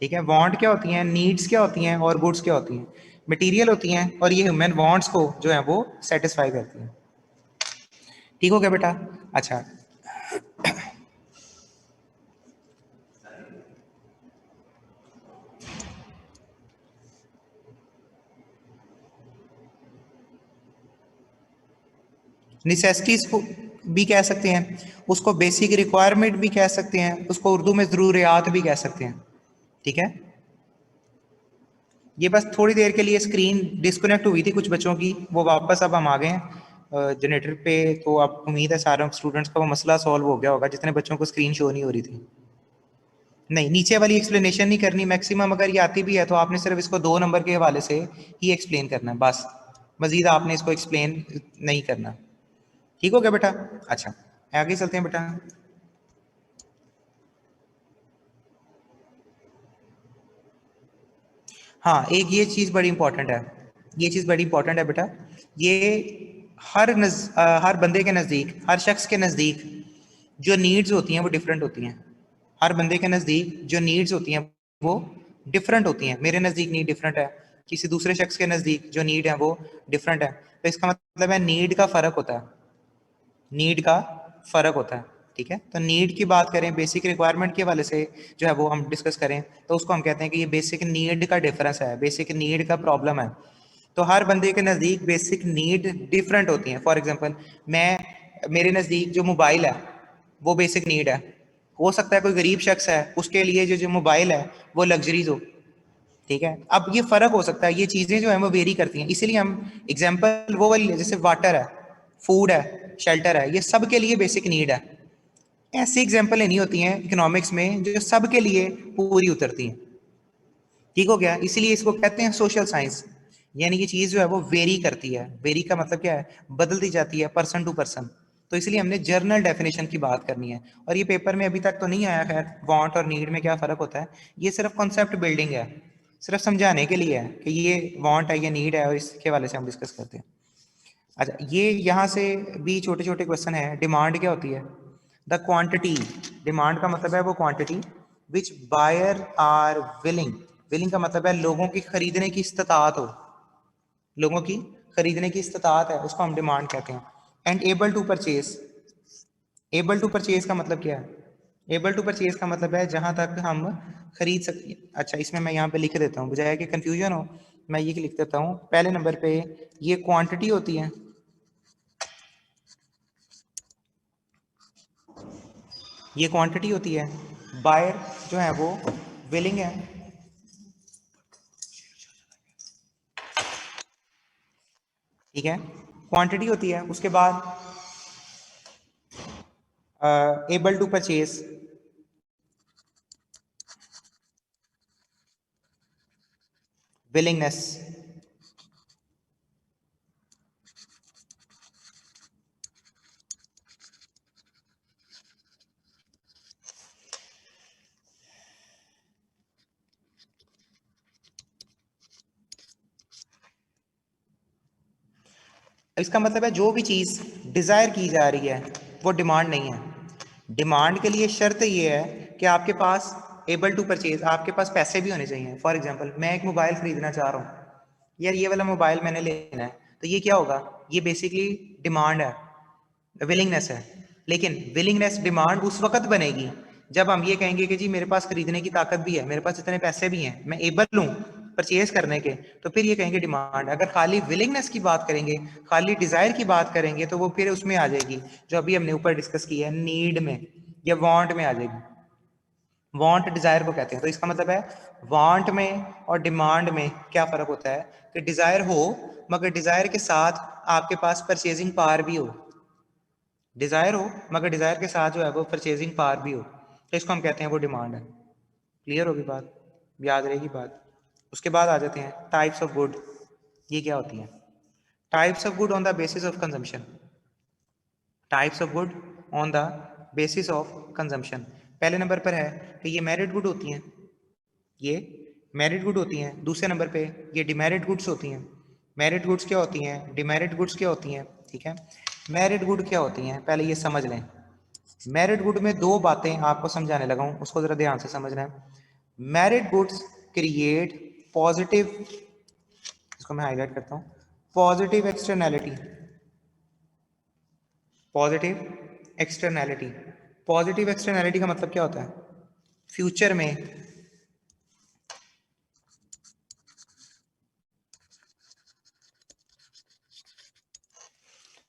Speaker 1: ठीक है, वांट क्या होती हैं, नीड्स क्या होती हैं और गुड्स क्या होती हैं? मटेरियल होती हैं और ये ह्यूमन वांट्स को जो है वो सेटिस्फाई करती हैं। ठीक हो गया बेटा? अच्छा, निसेसिटीज को भी कह सकते हैं, उसको बेसिक रिक्वायरमेंट भी कह सकते हैं, उसको उर्दू में ज़रूरियात भी कह सकते हैं। ठीक है, ये बस थोड़ी देर के लिए स्क्रीन डिस्कनेक्ट हुई थी कुछ बच्चों की, वो वापस अब हम आ गए हैं जनरेटर पे, तो अब उम्मीद है सारे स्टूडेंट्स का वो मसला सॉल्व हो गया होगा जितने बच्चों को स्क्रीन शो नहीं हो रही थी। नहीं, नीचे वाली एक्सप्लेनेशन नहीं करनी, मैक्सिमम अगर ये आती भी है तो आपने सिर्फ इसको 2 नंबर के हवाले से ही एक्सप्लेन करना है बस, मजीद आपने इसको एक्सप्लेन नहीं करना। ठीक हो गया बेटा? अच्छा, आगे चलते हैं बेटा। हाँ, एक ये चीज़ बड़ी इंपॉर्टेंट है, ये चीज़ बड़ी इंपॉर्टेंट है बेटा। ये हर बंदे के नज़दीक, हर शख्स के नज़दीक जो नीड्स होती हैं वो डिफरेंट होती हैं। हर बंदे के नज़दीक जो नीड्स होती हैं वो डिफरेंट होती हैं। मेरे नज़दीक नीड डिफरेंट है, किसी दूसरे शख्स के नज़दीक जो नीड है वो डिफरेंट है। तो इसका मतलब है नीड का फ़र्क होता है, नीड का फ़र्क होता है। ठीक है। तो नीड की बात करें, बेसिक रिक्वायरमेंट के वाले से जो है वो हम डिस्कस करें, तो उसको हम कहते हैं कि ये बेसिक नीड का डिफरेंस है, बेसिक नीड का प्रॉब्लम है। तो हर बंदे के नज़दीक बेसिक नीड डिफरेंट होती हैं। फॉर एग्जांपल मेरे नज़दीक जो मोबाइल है वो बेसिक नीड है, हो सकता है कोई गरीब शख्स है उसके लिए जो जो मोबाइल है वो लग्जरीज हो, ठीक है। अब ये फर्क हो सकता है, ये चीजें जो है वो वेरी करती हैं, इसीलिए हम एग्जांपल वो वाली जैसे वाटर है, फूड है, शेल्टर है, ये सब के लिए बेसिक नीड है। ऐसी एग्जांपल नहीं होती हैं इकोनॉमिक्स में जो सबके लिए पूरी उतरती हैं, ठीक हो गया। इसीलिए इसको कहते हैं सोशल साइंस, यानी कि चीज जो है वो वेरी करती है। वेरी का मतलब क्या है, बदलती जाती है पर्सन टू पर्सन। तो इसलिए हमने जर्नल डेफिनेशन की बात करनी है, और ये पेपर में अभी तक तो नहीं आया खैर, वांट और नीड में क्या फर्क होता है। ये सिर्फ कॉन्सेप्ट बिल्डिंग है, सिर्फ समझाने के लिए है कि ये वांट है, ये नीड है, और इसके वाले से हम डिस्कस करते हैं। अच्छा, ये यहाँ से भी छोटे छोटे क्वेश्चन है। डिमांड क्या होती है, द क्वांटिटी, डिमांड का मतलब है वो quantity which buyer are willing, willing का मतलब है लोगों की खरीदने की इस्तात हो, लोगों की खरीदने की इस्तात है, उसको हम डिमांड कहते हैं। And able to purchase, able to purchase का मतलब क्या है, एबल टू परचेज का मतलब है जहां तक हम खरीद सकते। अच्छा, इसमें मैं यहाँ पे लिख देता हूँ, बजाय कि कंफ्यूजन हो मैं ये लिख देता हूँ। पहले नंबर पे ये क्वांटिटी होती है, ये क्वांटिटी होती है। बायर जो है वो विलिंग है, ठीक है, क्वांटिटी होती है। उसके बाद एबल टू परचेज, विलिंगनेस, इसका मतलब है जो भी चीज डिजायर की जा रही है वो डिमांड नहीं है। डिमांड के लिए शर्त ये है कि आपके पास एबल टू परचेज, आपके पास पैसे भी होने चाहिए। फॉर एग्जांपल मैं एक मोबाइल खरीदना चाह रहा हूँ, यार ये वाला मोबाइल मैंने लेना है, तो ये क्या होगा, ये बेसिकली डिमांड है, विलिंगनेस है। लेकिन विलिंगनेस डिमांड उस वक्त बनेगी जब हम ये कहेंगे कि जी मेरे पास खरीदने की ताकत भी है, मेरे पास इतने पैसे भी हैं, मैं एबल हूँ परचेज करने के, तो फिर ये कहेंगे डिमांड। अगर खाली विलिंगनेस की बात करेंगे, खाली डिजायर की बात करेंगे, तो वो फिर उसमें आ जाएगी जो अभी हमने ऊपर डिस्कस की है, नीड में या वांट में आ जाएगी। वांट डिजायर को कहते हैं। तो इसका मतलब है वांट में और डिमांड में क्या फर्क होता है कि डिजायर हो मगर डिजायर के साथ आपके पास परचेजिंग पावर भी हो, डिजायर हो मगर डिजायर के साथ जो है वो परचेजिंग पावर भी हो, तो इसको हम कहते हैं वो डिमांड है। क्लियर होगी बात, याद रहेगी बात। उसके बाद आ जाते हैं टाइप्स ऑफ गुड, ये क्या होती है। Types of good on the basis of consumption, types of good on the basis of consumption. पहले नंबर पर है कि ये मेरिट गुड होती हैं, ये मेरिट गुड होती हैं। दूसरे नंबर पे ये डिमेरिट गुड्स होती हैं। मेरिट गुड्स क्या होती हैं, डिमेरिट गुड्स क्या होती हैं, ठीक है। मेरिट गुड क्या होती हैं पहले ये समझ लें। मेरिट गुड में दो बातें आपको समझाने लगा हूं, उसको जरा ध्यान से समझना है। मेरिट गुड्स क्रिएट पॉजिटिव, इसको मैं हाईलाइट करता हूं, positive externality, positive externality. Positive externality का मतलब क्या होता है, फ्यूचर में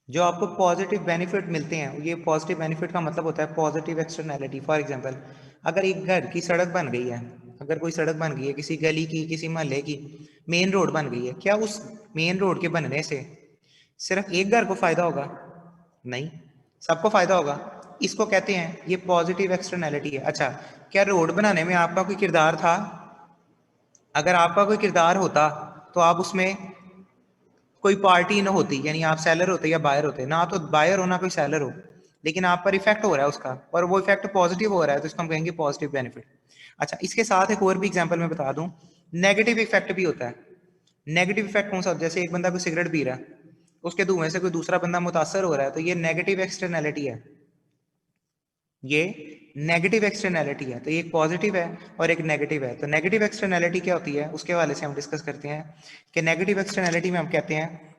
Speaker 1: जो आपको पॉजिटिव बेनिफिट मिलते हैं, ये पॉजिटिव बेनिफिट का मतलब होता है पॉजिटिव एक्सटर्नैलिटी। फॉर एग्जांपल अगर एक घर की सड़क बन गई है, अगर कोई सड़क बन गई है किसी गली की, किसी मोहल्ले की, मेन रोड बन गई है, क्या उस मेन रोड के बनने से सिर्फ एक घर को फायदा होगा, नहीं, सबको फायदा होगा। इसको कहते हैं ये पॉजिटिव एक्सटर्नैलिटी है। अच्छा, क्या रोड बनाने में आपका कोई किरदार था, अगर आपका कोई किरदार होता तो आप उसमें कोई पार्टी ना होती, यानी आप सेलर होते या बायर होते, ना तो बायर हो ना कोई सेलर हो, लेकिन आप पर इफेक्ट हो रहा है उसका, और वो इफेक्ट पॉजिटिव हो रहा है, तो इसको हम कहेंगे पॉजिटिव बेनिफिट। अच्छा, इसके साथ एक और भी एग्जांपल मैं बता दूं, नेगेटिव इफेक्ट भी होता है। नेगेटिव इफेक्ट कौन सा होता है, जैसे एक बंदा कोई सिगरेट पी रहा है, उसके धुएं से कोई दूसरा बंदा मुतासर हो रहा है, तो ये नेगेटिव एक्सटर्नैलिटी है, ये नेगेटिव एक्सटर्नैलिटी है। तो ये एक पॉजिटिव है और एक नेगेटिव है। तो नेगेटिव एक्सटर्नैलिटी क्या होती है उसके हवाले से हम डिस्कस करते हैं कि नेगेटिव एक्सटर्नैलिटी में हम कहते हैं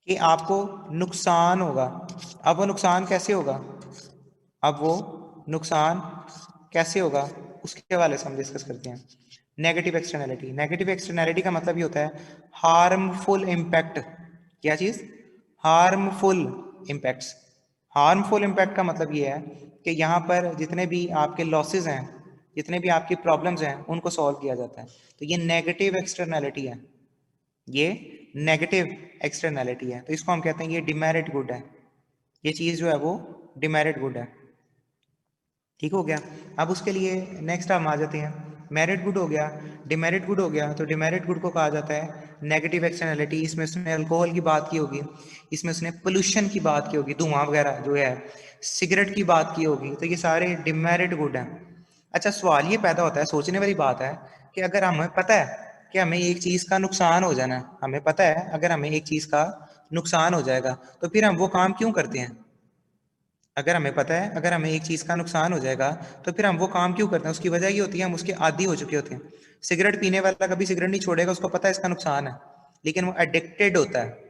Speaker 1: कि आपको नुकसान होगा। अब वो नुकसान कैसे होगा, अब वो नुकसान कैसे होगा उसके हवाले से हम डिस्कस करते हैं। नेगेटिव एक्सटर्नैलिटी, नेगेटिव एक्सटर्नैलिटी का मतलब ये होता है हार्मफुल इम्पैक्ट। क्या चीज, हार्मफुल इम्पैक्ट्स। हार्मफुल इम्पैक्ट का मतलब ये है कि यहाँ पर जितने भी आपके लॉसेस हैं, जितने भी आपकी प्रॉब्लम्स हैं, उनको सॉल्व किया जाता है। तो ये नेगेटिव एक्सटर्नैलिटी है, ये नेगेटिव एक्सटर्नैलिटी है। तो इसको हम कहते हैं ये डिमेरिट गुड है, ये चीज जो है वो डिमेरिट गुड है। ठीक हो गया। अब उसके लिए नेक्स्ट हम आ जाते हैं, मेरिट गुड हो गया, डिमेरिट गुड हो गया। तो डिमेरिट गुड को कहा जाता है नेगेटिव एक्सटर्नैलिटी। इसमें उसने अल्कोहल की बात की होगी, इसमें उसने पोल्यूशन की बात की होगी, धुआं वगैरह जो है, सिगरेट की बात की होगी। तो ये सारे डिमेरिट गुड हैं। अच्छा, सवाल ये पैदा होता है, सोचने वाली बात है कि अगर हमें पता है कि हमें एक चीज का नुकसान हो जाना है, हमें पता है अगर हमें एक चीज का नुकसान हो जाएगा, तो फिर हम वो काम क्यों करते हैं? अगर हमें पता है अगर हमें एक चीज का नुकसान हो जाएगा, तो फिर हम वो काम क्यों करते हैं? उसकी वजह ये होती है हम उसके आदी हो चुके होते हैं। सिगरेट पीने वाला कभी सिगरेट नहीं छोड़ेगा, उसको पता है इसका नुकसान है, लेकिन वो एडिक्टेड होता है।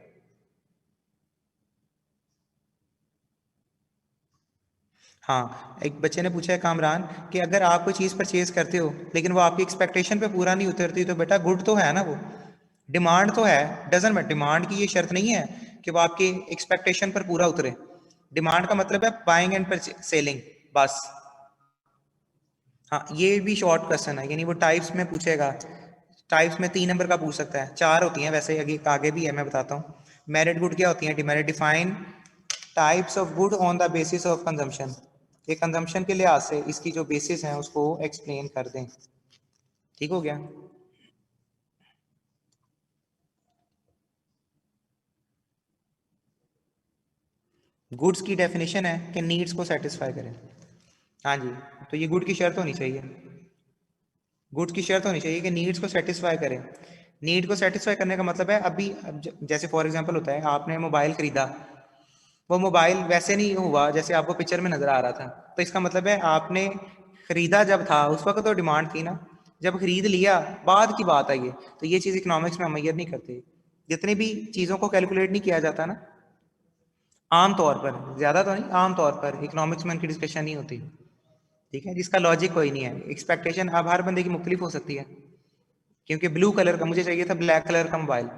Speaker 1: हाँ, एक बच्चे ने पूछा है कामरान कि अगर आप कोई चीज परचेज करते हो लेकिन वो आपकी एक्सपेक्टेशन पे पूरा नहीं उतरती, तो बेटा गुड तो है ना वो, डिमांड तो है। डजंट मैटर, डिमांड की ये शर्त नहीं है कि वो आपकी एक्सपेक्टेशन पर पूरा उतरे। डिमांड का मतलब है बाइंग एंड सेलिंग, बस। हाँ, ये भी शॉर्ट क्वेश्चन है, यानी वो टाइप्स में पूछेगा। टाइप्स में 3 नंबर का पूछ सकता है, 4 होती हैं वैसे, आगे आगे भी है, मैं बताता हूँ। मेरिट गुड क्या होती है, demerit. Define types of good on the basis of consumption. ये कंजम्पशन के लिहाज से इसकी जो बेसिस है उसको एक्सप्लेन कर दें। ठीक हो गया। गुड्स की डेफिनेशन है कि नीड्स को सेटिस्फाई करें। हाँ जी, तो ये गुड की शर्त होनी चाहिए, गुड्स की शर्त होनी चाहिए कि नीड्स को सेटिस्फाई करें। नीड को सेटिस्फाई करने का मतलब है अभी जैसे फॉर एग्जांपल होता है, आपने मोबाइल खरीदा, वो मोबाइल वैसे नहीं हुआ जैसे आपको पिक्चर में नजर आ रहा था, तो इसका मतलब है आपने खरीदा जब था उस वक्त तो डिमांड थी ना, जब खरीद लिया बाद की बात आई है। तो ये चीज़ इकोनॉमिक्स में हम मैयर नहीं करते। जितनी भी चीज़ों को कैलकुलेट नहीं किया जाता ना, आम तौर पर, ज़्यादा तो नहीं, आम तौर पर इकोनॉमिक्स में उनकी डिस्कशन नहीं होती। ठीक है, जिसका लॉजिक कोई नहीं है। एक्सपेक्टेशन अब हर बंदे की मुख्तलिफ हो सकती है, क्योंकि ब्लू कलर का मुझे चाहिए था, ब्लैक कलर का मोबाइल।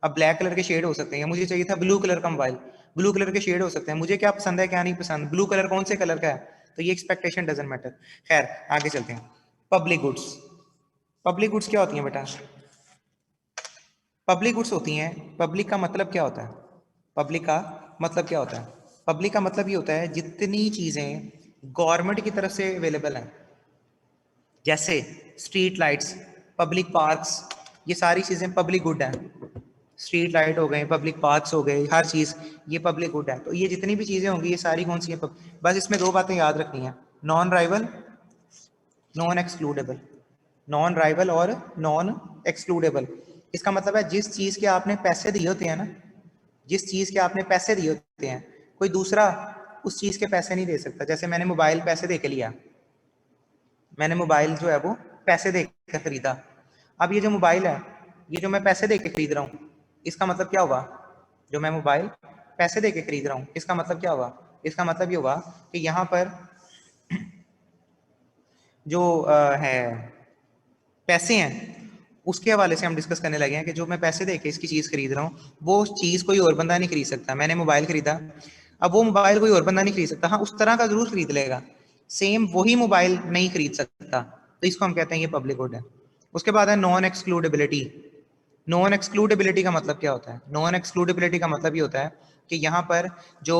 Speaker 1: अब ब्लैक कलर के शेड हो सकते हैं, मुझे चाहिए था ब्लू कलर का मोबाइल, ब्लू कलर के शेड हो सकते हैं। मुझे क्या पसंद है क्या नहीं पसंद, ब्लू कलर कौन से कलर का है, तो ये एक्सपेक्टेशन डजेंट मैटर। खैर, आगे चलते हैं। Public goods. पब्लिक गुड्स क्या होती हैं बेटा? पब्लिक गुड्स होती हैं, पब्लिक का मतलब क्या होता है? पब्लिक का मतलब क्या होता है? पब्लिक का मतलब ये होता है जितनी चीजें गवर्नमेंट की तरफ से अवेलेबल हैं, जैसे स्ट्रीट लाइट्स, पब्लिक पार्क्स, ये सारी चीजें पब्लिक गुड हैं। स्ट्रीट लाइट हो गए, पब्लिक पार्क्स हो गए, हर चीज ये पब्लिक गुड है। तो ये जितनी भी चीजें होंगी ये सारी कौन सी हैं? बस इसमें 2 बातें याद रखनी है, non rival, non excludable. Non rival और नॉन एक्सक्लूडेबल। इसका मतलब है जिस चीज के आपने पैसे दिए होते हैं ना, जिस चीज के आपने पैसे दिए होते हैं, कोई दूसरा उस चीज के पैसे नहीं दे सकता। जैसे मैंने मोबाइल पैसे दे के लिया, मैंने मोबाइल जो है वो पैसे दे के खरीदा। अब ये जो मोबाइल है, ये जो मैं पैसे दे के खरीद रहा हूँ, इसका मतलब क्या हुआ? जो मैं मोबाइल पैसे दे के खरीद रहा हूँ, इसका मतलब क्या हुआ? इसका मतलब ये हुआ कि यहाँ पर जो है पैसे हैं, उसके हवाले से हम डिस्कस करने लगे हैं कि जो मैं पैसे दे के इसकी चीज़ खरीद रहा हूँ, वो चीज़ कोई और बंदा नहीं खरीद सकता। मैंने मोबाइल खरीदा, अब वो मोबाइल कोई और बंदा नहीं खरीद सकता। हाँ, उस तरह का जरूर खरीद लेगा, सेम वही मोबाइल नहीं खरीद सकता। तो इसको हम कहते हैं ये पब्लिक गुड है। उसके बाद है नॉन एक्सक्लूडेबिलिटी। नॉन एक्सक्लूडेबिलिटी का मतलब क्या होता है? नॉन एक्सक्लूडेबिलिटी का मतलब ये होता है कि यहाँ पर जो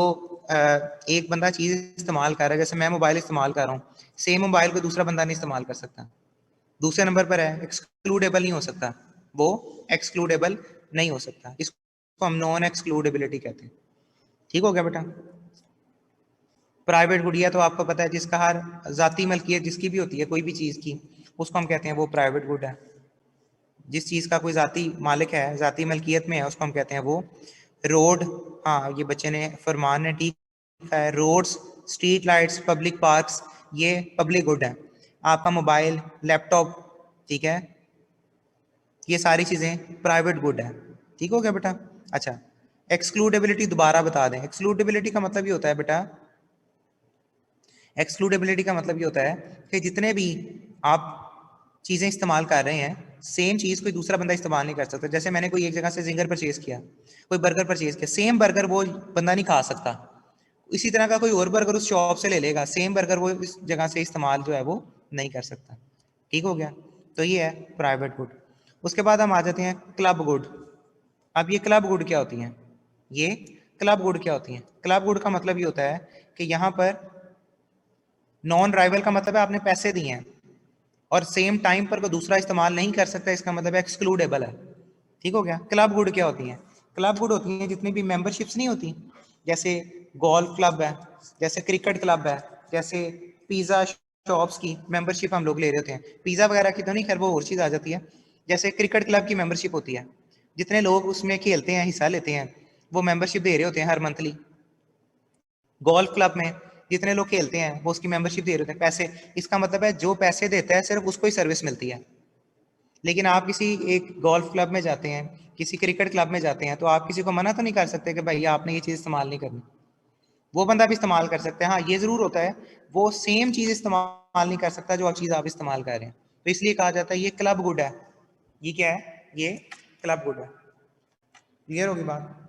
Speaker 1: एक बंदा चीज़ इस्तेमाल कर रहा है, जैसे मैं मोबाइल इस्तेमाल कर रहा हूँ, सेम मोबाइल को दूसरा बंदा नहीं इस्तेमाल कर सकता। दूसरे नंबर पर है एक्सक्लूडेबल नहीं हो सकता, वो एक्सक्लूडेबल नहीं हो सकता, इसको हम नॉन एक्सक्लूडेबिलिटी कहते हैं। ठीक हो गया बेटा। प्राइवेट गुडिया तो आपको पता है, जिसका हर जाती मलकियत जिसकी भी होती है कोई भी चीज़ की, उसको हम कहते हैं वो प्राइवेट गुड है। जिस चीज़ का कोई जाती मालिक है, जाती मलकियत में है, उसको हम कहते हैं वो रोड। हाँ, ये बच्चे ने फरमान ने ठीक है, roads, street lights, public parks, ये पब्लिक गुड है। आपका मोबाइल, लैपटॉप, ठीक है, ये सारी चीज़ें प्राइवेट गुड है। ठीक हो गया बेटा। अच्छा, एक्सक्लूडेबिलिटी दोबारा बता दें। एक्सक्लूडेबिलिटी का मतलब ये होता है बेटा, एक्सक्लूडेबिलिटी का मतलब ये होता है कि जितने भी आप चीज़ें इस्तेमाल कर रहे हैं, सेम चीज़ कोई दूसरा बंदा इस्तेमाल नहीं कर सकता। जैसे मैंने कोई एक जगह से जिंगर परचेज किया, कोई बर्गर परचेज किया, सेम बर्गर वो बंदा नहीं खा सकता। इसी तरह का कोई और बर्गर उस शॉप से ले लेगा, सेम बर्गर वो इस जगह से इस्तेमाल जो है वो नहीं कर सकता। ठीक हो गया? तो ये है प्राइवेट गुड। उसके बाद हम आ जाते हैं क्लब गुड। अब ये क्लब गुड क्या होती हैं? ये क्लब गुड क्या होती हैं? क्लब गुड का मतलब ये होता है कि यहाँ पर नॉन राइवल का मतलब है आपने पैसे दिए हैं और सेम टाइम पर कोई दूसरा इस्तेमाल नहीं कर सकता, इसका मतलब एक्सक्लूडेबल है। ठीक हो गया? क्लब गुड क्या होती हैं? क्लब गुड होती हैं जितनी भी मेंबरशिप्स नहीं होती, जैसे गोल्फ क्लब है, जैसे क्रिकेट क्लब है, जैसे पिज्जा शॉप्स की मेंबरशिप हम लोग ले रहे होते हैं। पिज्जा वगैरह की तो नहीं, खैर वो और चीज़ आ जाती है। जैसे क्रिकेट क्लब की मेंबरशिप होती है, जितने लोग उसमें खेलते हैं, हिस्सा लेते हैं, वो मेंबरशिप दे रहे होते हैं हर मंथली। गोल्फ क्लब में जितने लोग खेलते हैं वो उसकी मेंबरशिप दे रहे होते हैं पैसे। इसका मतलब है जो पैसे देता है सिर्फ उसको ही सर्विस मिलती है। लेकिन आप किसी एक गोल्फ क्लब में जाते हैं, किसी क्रिकेट क्लब में जाते हैं, तो आप किसी को मना तो नहीं कर सकते कि भाई आपने ये चीज़ इस्तेमाल नहीं करनी। वो बंदा भी इस्तेमाल कर सकता है। हाँ, ये ज़रूर होता है, वो सेम चीज़ इस्तेमाल नहीं कर सकता जो चीज़ आप इस्तेमाल कर रहे हैं। तो इसलिए कहा जाता है ये क्लब गुड है। ये क्या है? ये क्लब गुड है। क्लियर होगी बात?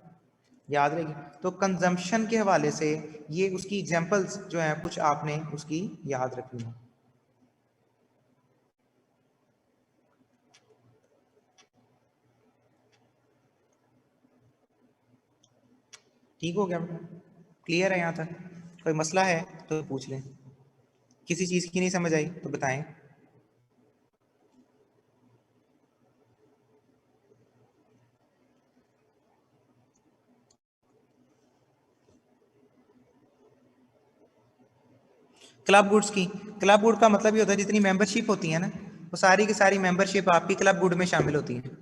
Speaker 1: याद रहेगी। तो कंजम्पशन के हवाले से ये उसकी एग्जांपल्स जो है कुछ आपने उसकी याद रखनी है। ठीक हो गया बेटा? क्लियर है यहाँ तक? कोई मसला है तो पूछ लें। किसी चीज़ की नहीं समझ आई तो बताएं। क्लब गुड्स की, क्लब गुड का मतलब ये होता है जितनी मेंबरशिप होती है ना, वो सारी की सारी मेंबरशिप आपकी क्लब गुड में शामिल होती है।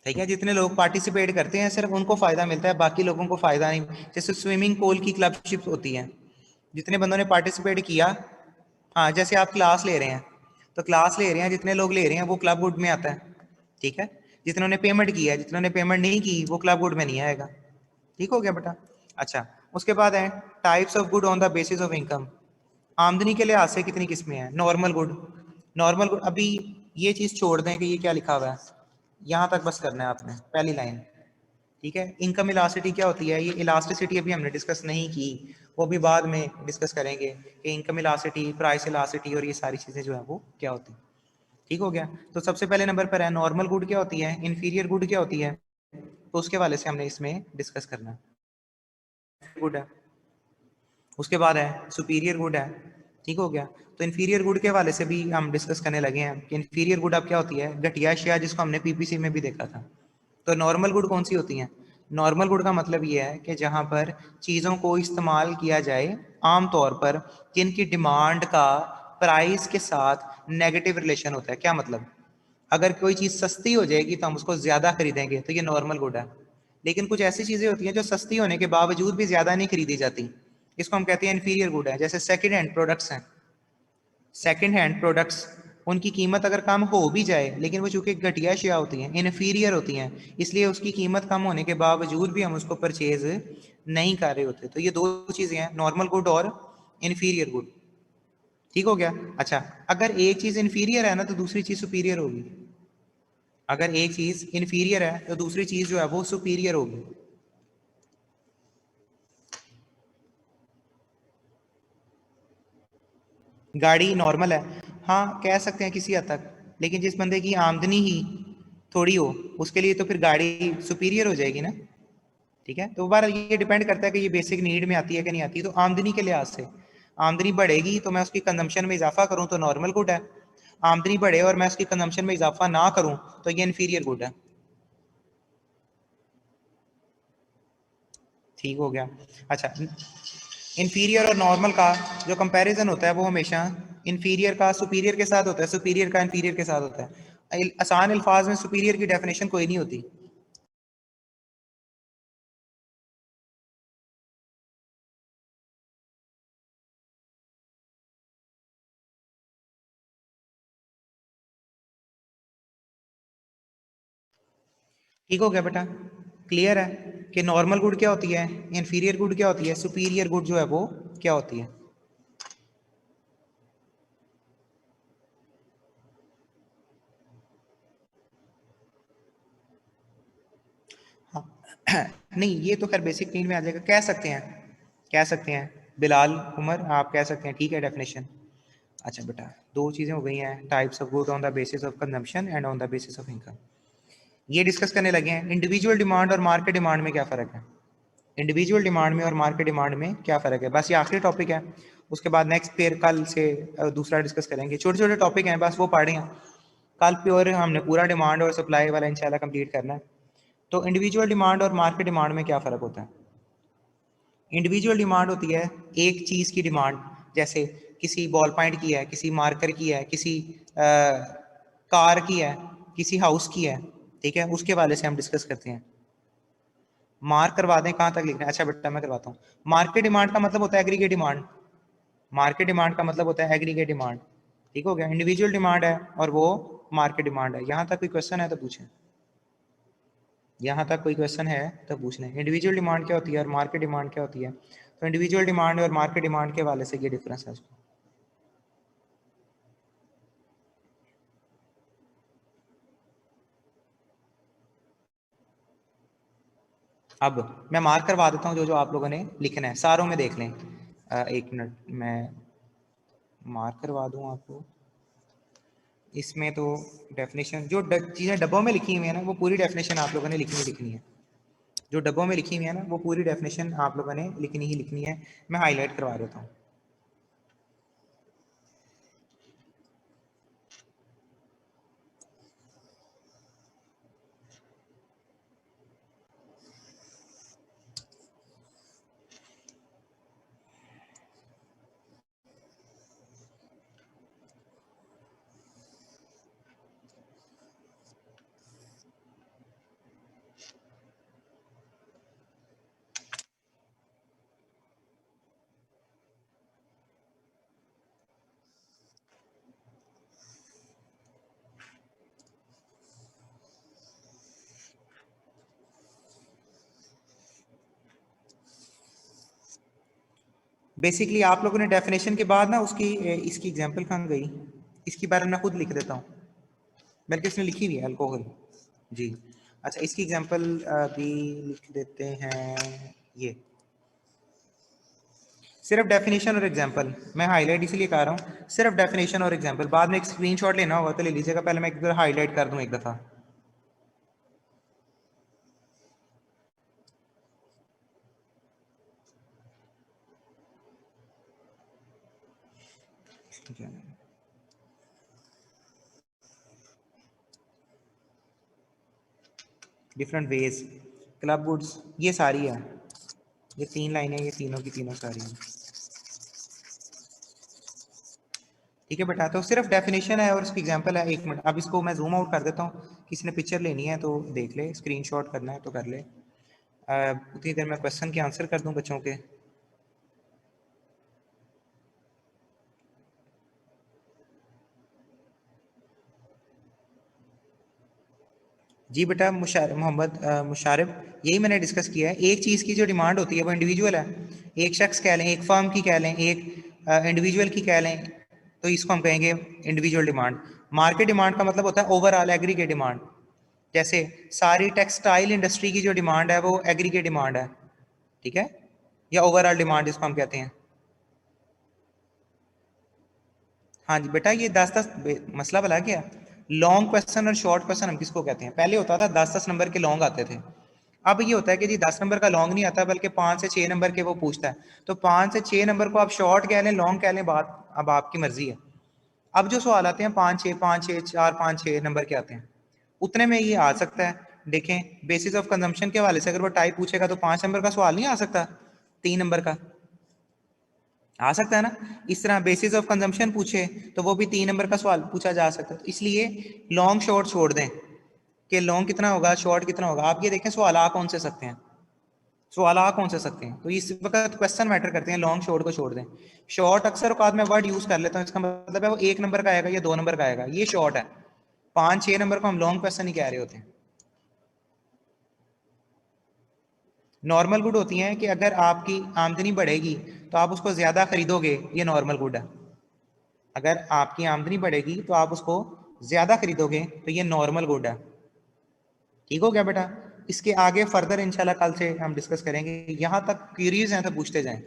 Speaker 1: ठीक है? जितने लोग पार्टिसिपेट करते हैं सिर्फ उनको फायदा मिलता है, बाकी लोगों को फायदा नहीं। जैसे स्विमिंग पूल की क्लबशिप होती है, जितने बंदों ने पार्टिसिपेट किया। हाँ, जैसे आप क्लास ले रहे हैं, तो क्लास ले रहे हैं, जितने लोग ले रहे हैं वो क्लब गुड में आता है। ठीक है? जितनों ने पेमेंट किया है, जितनों ने पेमेंट नहीं की वो क्लब गुड में नहीं आएगा। ठीक हो गया बेटा? अच्छा, उसके बाद है types of good on the basis of income. आमदनी के लिहाज से कितनी किस्में हैं? Normal good, normal good. अभी ये चीज छोड़ दें कि ये क्या लिखा हुआ है, यहाँ तक बस करना है आपने, पहली लाइन। ठीक है? इनकम इलास्टिसिटी क्या होती है? ये इलास्टिसिटी अभी हमने डिस्कस नहीं की, वो भी बाद में डिस्कस करेंगे कि इनकम इलास्टिसिटी, प्राइस इलास्टिसिटी और ये सारी चीजें जो है वो क्या होती हैं। ठीक हो गया? तो सबसे पहले नंबर पर है नॉर्मल गुड क्या होती है, इन्फीरियर गुड क्या होती है, तो उसके वाले से हमने इसमें डिस्कस करना है। गुड है, उसके बाद है सुपीरियर गुड है। ठीक हो गया? तो इन्फीरियर गुड के हवाले से भी हम डिस्कस करने लगे हैं कि इन्फीरियर गुड अब क्या होती है, घटिया अशिया, जिसको हमने पीपीसी में भी देखा था। तो नॉर्मल गुड कौन सी होती हैं? नॉर्मल गुड का मतलब ये है कि जहां पर चीज़ों को इस्तेमाल किया जाए आम तौर पर जिनकी डिमांड का प्राइस के साथ नेगेटिव रिलेशन होता है। क्या मतलब? अगर कोई चीज़ सस्ती हो जाएगी तो हम उसको ज़्यादा खरीदेंगे, तो ये नॉर्मल गुड है। लेकिन कुछ ऐसी चीज़ें होती हैं जो सस्ती होने के बावजूद भी ज़्यादा नहीं खरीदी जाती, इसको हम कहते हैं इन्फीरियर गुड है। जैसे सेकंड हैंड प्रोडक्ट्स हैं, सेकंड हैंड प्रोडक्ट्स, उनकी कीमत अगर कम हो भी जाए लेकिन वो चूंकि घटिया अशिया होती हैं, इन्फीरियर होती हैं, इसलिए उसकी कीमत कम होने के बावजूद भी हम उसको परचेज नहीं कर रहे होते। तो ये दो चीज़ें हैं, नॉर्मल गुड और इन्फीरियर गुड। ठीक हो गया? अच्छा, अगर एक चीज़ इन्फीरियर है ना तो दूसरी चीज़ सुपीरियर होगी। अगर एक चीज़ इन्फीरियर है तो दूसरी चीज़ जो है वो सुपीरियर होगी। गाड़ी नॉर्मल है, हाँ कह सकते हैं किसी हद तक, लेकिन जिस बंदे की आमदनी ही थोड़ी हो उसके लिए तो फिर गाड़ी सुपीरियर हो जाएगी ना। ठीक है? तो बार ये डिपेंड करता है कि ये बेसिक नीड में आती है कि नहीं आती। तो आमदनी के लिहाज से आमदनी बढ़ेगी तो मैं उसकी कंजम्पशन में इजाफा करूं तो नॉर्मल गुड है। आमदनी बढ़े और मैं उसकी कंजम्पशन में इजाफा ना करूं तो ये इन्फीरियर गुड है। ठीक हो गया? अच्छा, इन्फीरियर और नॉर्मल का जो कंपैरिजन होता है वो हमेशा इन्फीरियर का सुपीरियर के साथ होता है, सुपीरियर का इन्फीरियर के साथ होता है। आसान अल्फाज में सुपीरियर की डेफिनेशन कोई नहीं होती। ठीक हो गया बेटा? क्लियर है? कि नॉर्मल गुड क्या होती है, इंफीरियर गुड क्या होती है, सुपीरियर गुड जो है वो क्या होती है। हाँ नहीं ये तो खैर बेसिक नीड में आ जाएगा, कह सकते हैं, कह सकते हैं बिलाल उमर, आप कह सकते हैं, ठीक है डेफिनेशन। अच्छा बेटा, दो चीज़ें हो गई हैं, types of good on the basis of consumption and on the basis of income. ये डिस्कस करने लगे हैं इंडिविजुअल डिमांड और मार्केट डिमांड में क्या फ़र्क है। इंडिविजुअल डिमांड में और मार्केट डिमांड में क्या फ़र्क है, बस ये आखिरी टॉपिक है। उसके बाद नेक्स्ट फिर कल से दूसरा डिस्कस करेंगे। छोटे छोटे टॉपिक हैं, बस वो पढ़े हैं। कल प्योर हमने पूरा डिमांड और सप्लाई वाला इंशाल्लाह कंप्लीट करना है। तो इंडिविजुअल डिमांड और मार्केट डिमांड में क्या फ़र्क होता है। इंडिविजुअल डिमांड होती है एक चीज़ की डिमांड, जैसे किसी बॉल पॉइंट की है, किसी मार्कर की है, किसी कार की है, किसी हाउस की है, ठीक है, उसके वाले से हम डिस्कस करते हैं। मार्क करवा दें, कहाँ तक लिखना है। अच्छा बेटा मैं करवाता हूँ। मार्केट डिमांड का मतलब होता है एग्रीगेट डिमांड, मार्केट डिमांड का मतलब होता है एग्रीगेट डिमांड, ठीक हो गया। इंडिविजुअल डिमांड है और वो मार्केट डिमांड है। यहाँ तक कोई क्वेश्चन है तो पूछें, यहाँ तक कोई क्वेश्चन है तो पूछ लें। इंडिविजुअल डिमांड क्या होती है और मार्केट डिमांड क्या होती है। तो इंडिविजुअल डिमांड और मार्केट डिमांड के वाले से ये डिफरेंस है उसको। अब मैं मार्क करवा देता हूँ जो जो आप लोगों ने लिखना है, सारों में देख लें। एक मिनट मैं मार्क करवा दूँ आपको। इसमें तो डेफिनेशन जो चीज़ें डब्बों में लिखी हुई है ना, वो पूरी डेफिनेशन आप लोगों ने लिखनी है। जो डब्बों में लिखी हुई है ना, वो पूरी डेफिनेशन आप लोगों ने लिखनी ही लिखनी है। मैं हाईलाइट करवा देता हूँ। बेसिकली आप लोगों ने डेफिनेशन के बाद ना उसकी इसकी एग्जांपल कहाँ गई, इसकी बारे में मैं खुद लिख देता हूँ, बल्कि इसने लिखी हुई है अल्कोहल जी। अच्छा इसकी एग्जांपल भी लिख देते हैं। ये सिर्फ डेफिनेशन और एग्जांपल मैं हाईलाइट इसलिए कर रहा हूँ, सिर्फ डेफिनेशन और एग्जांपल। बाद में एक स्क्रीनशॉट लेना होगा तो ले लीजिएगा, पहले मैं एक बार हाईलाइट कर दूँ एक दफ़ा। ठीक है, डिफरेंट वेज, क्लब गुड्स, ये सारी है, ये तीन लाइनें, ये तीनों की तीनों सारी हैं। ठीक है बेटा, तो सिर्फ डेफिनेशन है और इसकी एग्जांपल है। एक मिनट अब इसको मैं जूम आउट कर देता हूँ, किसी ने पिक्चर लेनी है तो देख ले, स्क्रीनशॉट करना है तो कर ले। उतनी देर मैं क्वेश्चन के आंसर कर दूं बच्चों के। जी बेटा मोहम्मद मुशारिफ, यही मैंने डिस्कस किया है। एक चीज़ की जो डिमांड होती है वो इंडिविजुअल है, एक शख्स कह लें, एक फर्म की कह लें, एक इंडिविजुअल की कह लें, तो इसको हम कहेंगे इंडिविजुअल डिमांड। मार्केट डिमांड का मतलब होता है ओवरऑल एग्रीगेट डिमांड। जैसे सारी टेक्सटाइल इंडस्ट्री की जो डिमांड है वो एग्रीगेट डिमांड है, ठीक है, या ओवरऑल डिमांड जिसको हम कहते हैं। हाँ जी बेटा, ये 10-10 मसला भला क्या, लॉन्ग क्वेश्चन और शॉर्ट क्वेश्चन हम किसको कहते हैं। पहले होता था 10-10 नंबर के लॉन्ग आते थे, अब ये होता है कि जी 10 नंबर का लॉन्ग नहीं आता बल्कि 5 से 6 नंबर के वो पूछता है। तो 5 से 6 नंबर को आप शॉर्ट कह लें, लॉन्ग कह लें, बात अब आपकी मर्जी है। अब जो सवाल आते हैं 5-6, 4-5-6 नंबर के आते हैं, उतने में ये आ सकता है। देखें बेसिस ऑफ कंजम्पशन के हवाले से अगर वो टाइप पूछेगा तो 5 नंबर का सवाल नहीं आ सकता, 3 नंबर का आ सकता है ना। इस तरह बेसिस ऑफ कंजम्पशन पूछे तो वो भी 3 नंबर का सवाल पूछा जा सकता है। तो इसलिए लॉन्ग शॉर्ट छोड़ दें कि लॉन्ग कितना होगा शॉर्ट कितना होगा। आप ये देखें सवाल आ कौन से सकते हैं, सवाल आ कौन से सकते हैं, तो इस वक्त क्वेश्चन मैटर करते हैं। लॉन्ग शॉर्ट को छोड़ दें। शॉर्ट अक्सर औकात में वर्ड यूज कर लेता हूँ, इसका मतलब है वो 1 नंबर का आएगा या 2 नंबर का आएगा, ये शॉर्ट है। 5-6 नंबर को हम लॉन्ग क्वेश्चन ही कह रहे होते हैं। नॉर्मल गुड होती हैं कि अगर आपकी आमदनी बढ़ेगी तो आप उसको ज्यादा खरीदोगे, ये नॉर्मल गुड है। अगर आपकी आमदनी बढ़ेगी तो आप उसको ज्यादा खरीदोगे, तो ये नॉर्मल गुड है। ठीक हो गया बेटा? इसके आगे फर्दर इंशाल्लाह कल से हम डिस्कस करेंगे। यहां तक क्यूरीज हैं तो पूछते जाएं।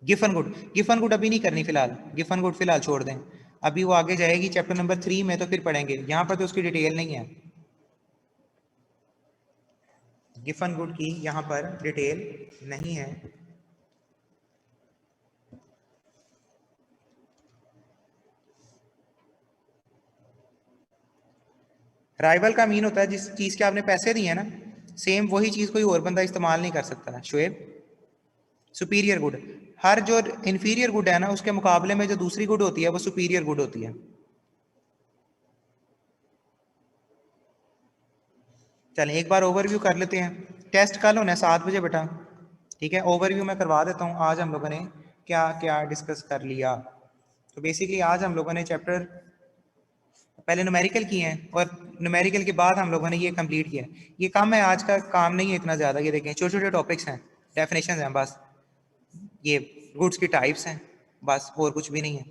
Speaker 1: गिफन गुड, गिफन गुड अभी नहीं करनी फिलहाल, गिफन गुड फिलहाल छोड़ दें। अभी वो आगे जाएगी चैप्टर नंबर 3 में, तो फिर पढ़ेंगे। यहाँ पर तो उसकी डिटेल नहीं है, गिफन गुड की यहाँ पर डिटेल नहीं है। राइवल का मीन होता है जिस चीज के आपने पैसे दिए ना, सेम वही चीज कोई और बंदा इस्तेमाल नहीं कर सकता। शुएब, सुपीरियर गुड, हर जो इंफीरियर गुड है ना, उसके मुकाबले में जो दूसरी गुड होती है वो सुपीरियर गुड होती है। चलें एक बार ओवरव्यू कर लेते हैं। टेस्ट कल होना है 7 बजे बेटा, ठीक है? ओवरव्यू मैं करवा देता हूँ आज हम लोगों ने क्या क्या डिस्कस कर लिया। तो बेसिकली आज हम लोगों ने चैप्टर पहले न्यूमेरिकल किए हैं, और न्यूमेरिकल के बाद हम लोगों ने ये कंप्लीट किया। ये काम है, आज का काम नहीं है इतना ज़्यादा। ये देखें छोटे छोटे टॉपिक्स हैं, डेफिनेशन हैं बस, ये गुड्स की टाइप्स हैं बस, और कुछ भी नहीं है।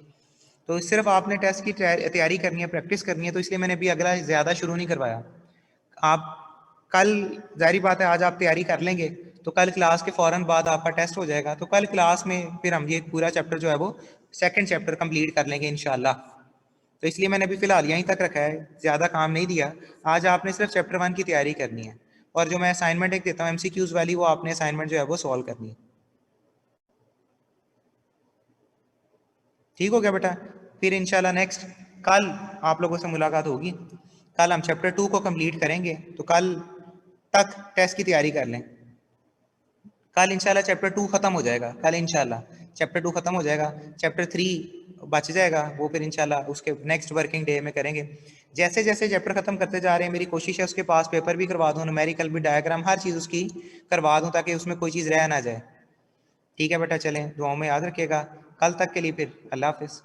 Speaker 1: तो सिर्फ आपने टेस्ट की तैयारी करनी है, प्रैक्टिस करनी है, तो इसलिए मैंने अभी अगला ज़्यादा शुरू नहीं करवाया। आप कल, जाहिर बात है आज आप तैयारी कर लेंगे तो कल क्लास के फौरन बाद आपका टेस्ट हो जाएगा, तो कल क्लास में फिर हम ये पूरा चैप्टर जो है वो सेकंड चैप्टर कंप्लीट कर लेंगे इंशाल्लाह। तो इसलिए मैंने अभी फिलहाल यहीं तक रखा है, ज़्यादा काम नहीं दिया। आज आपने सिर्फ चैप्टर 1 की तैयारी करनी है, और जो मैं असाइनमेंट एक देता हूँ एमसीक्यूज वाली, वो आपने असाइनमेंट जो है वो सॉल्व करनी है। ठीक हो गया बेटा? फिर इंशाल्लाह नेक्स्ट कल आप लोगों से मुलाकात होगी। कल हम चैप्टर 2 को कंप्लीट करेंगे, तो कल तक टेस्ट की तैयारी कर लें। कल इंशाल्लाह चैप्टर 2 खत्म हो जाएगा, कल इंशाल्लाह चैप्टर 2 खत्म हो जाएगा। चैप्टर 3 बच जाएगा, वो फिर इंशाल्लाह उसके नेक्स्ट वर्किंग डे में करेंगे। जैसे जैसे चैप्टर खत्म करते जा रहे हैं, मेरी कोशिश है उसके पास पेपर भी करवा दूं, न्यूमेरिकल भी, डायग्राम, हर चीज़ उसकी करवा दूं, ताकि उसमें कोई चीज़ रह ना जाए। ठीक है बेटा? चलें, दुआओं में याद रखिएगा। कल तक के लिए फिर अल्लाह हाफिज़।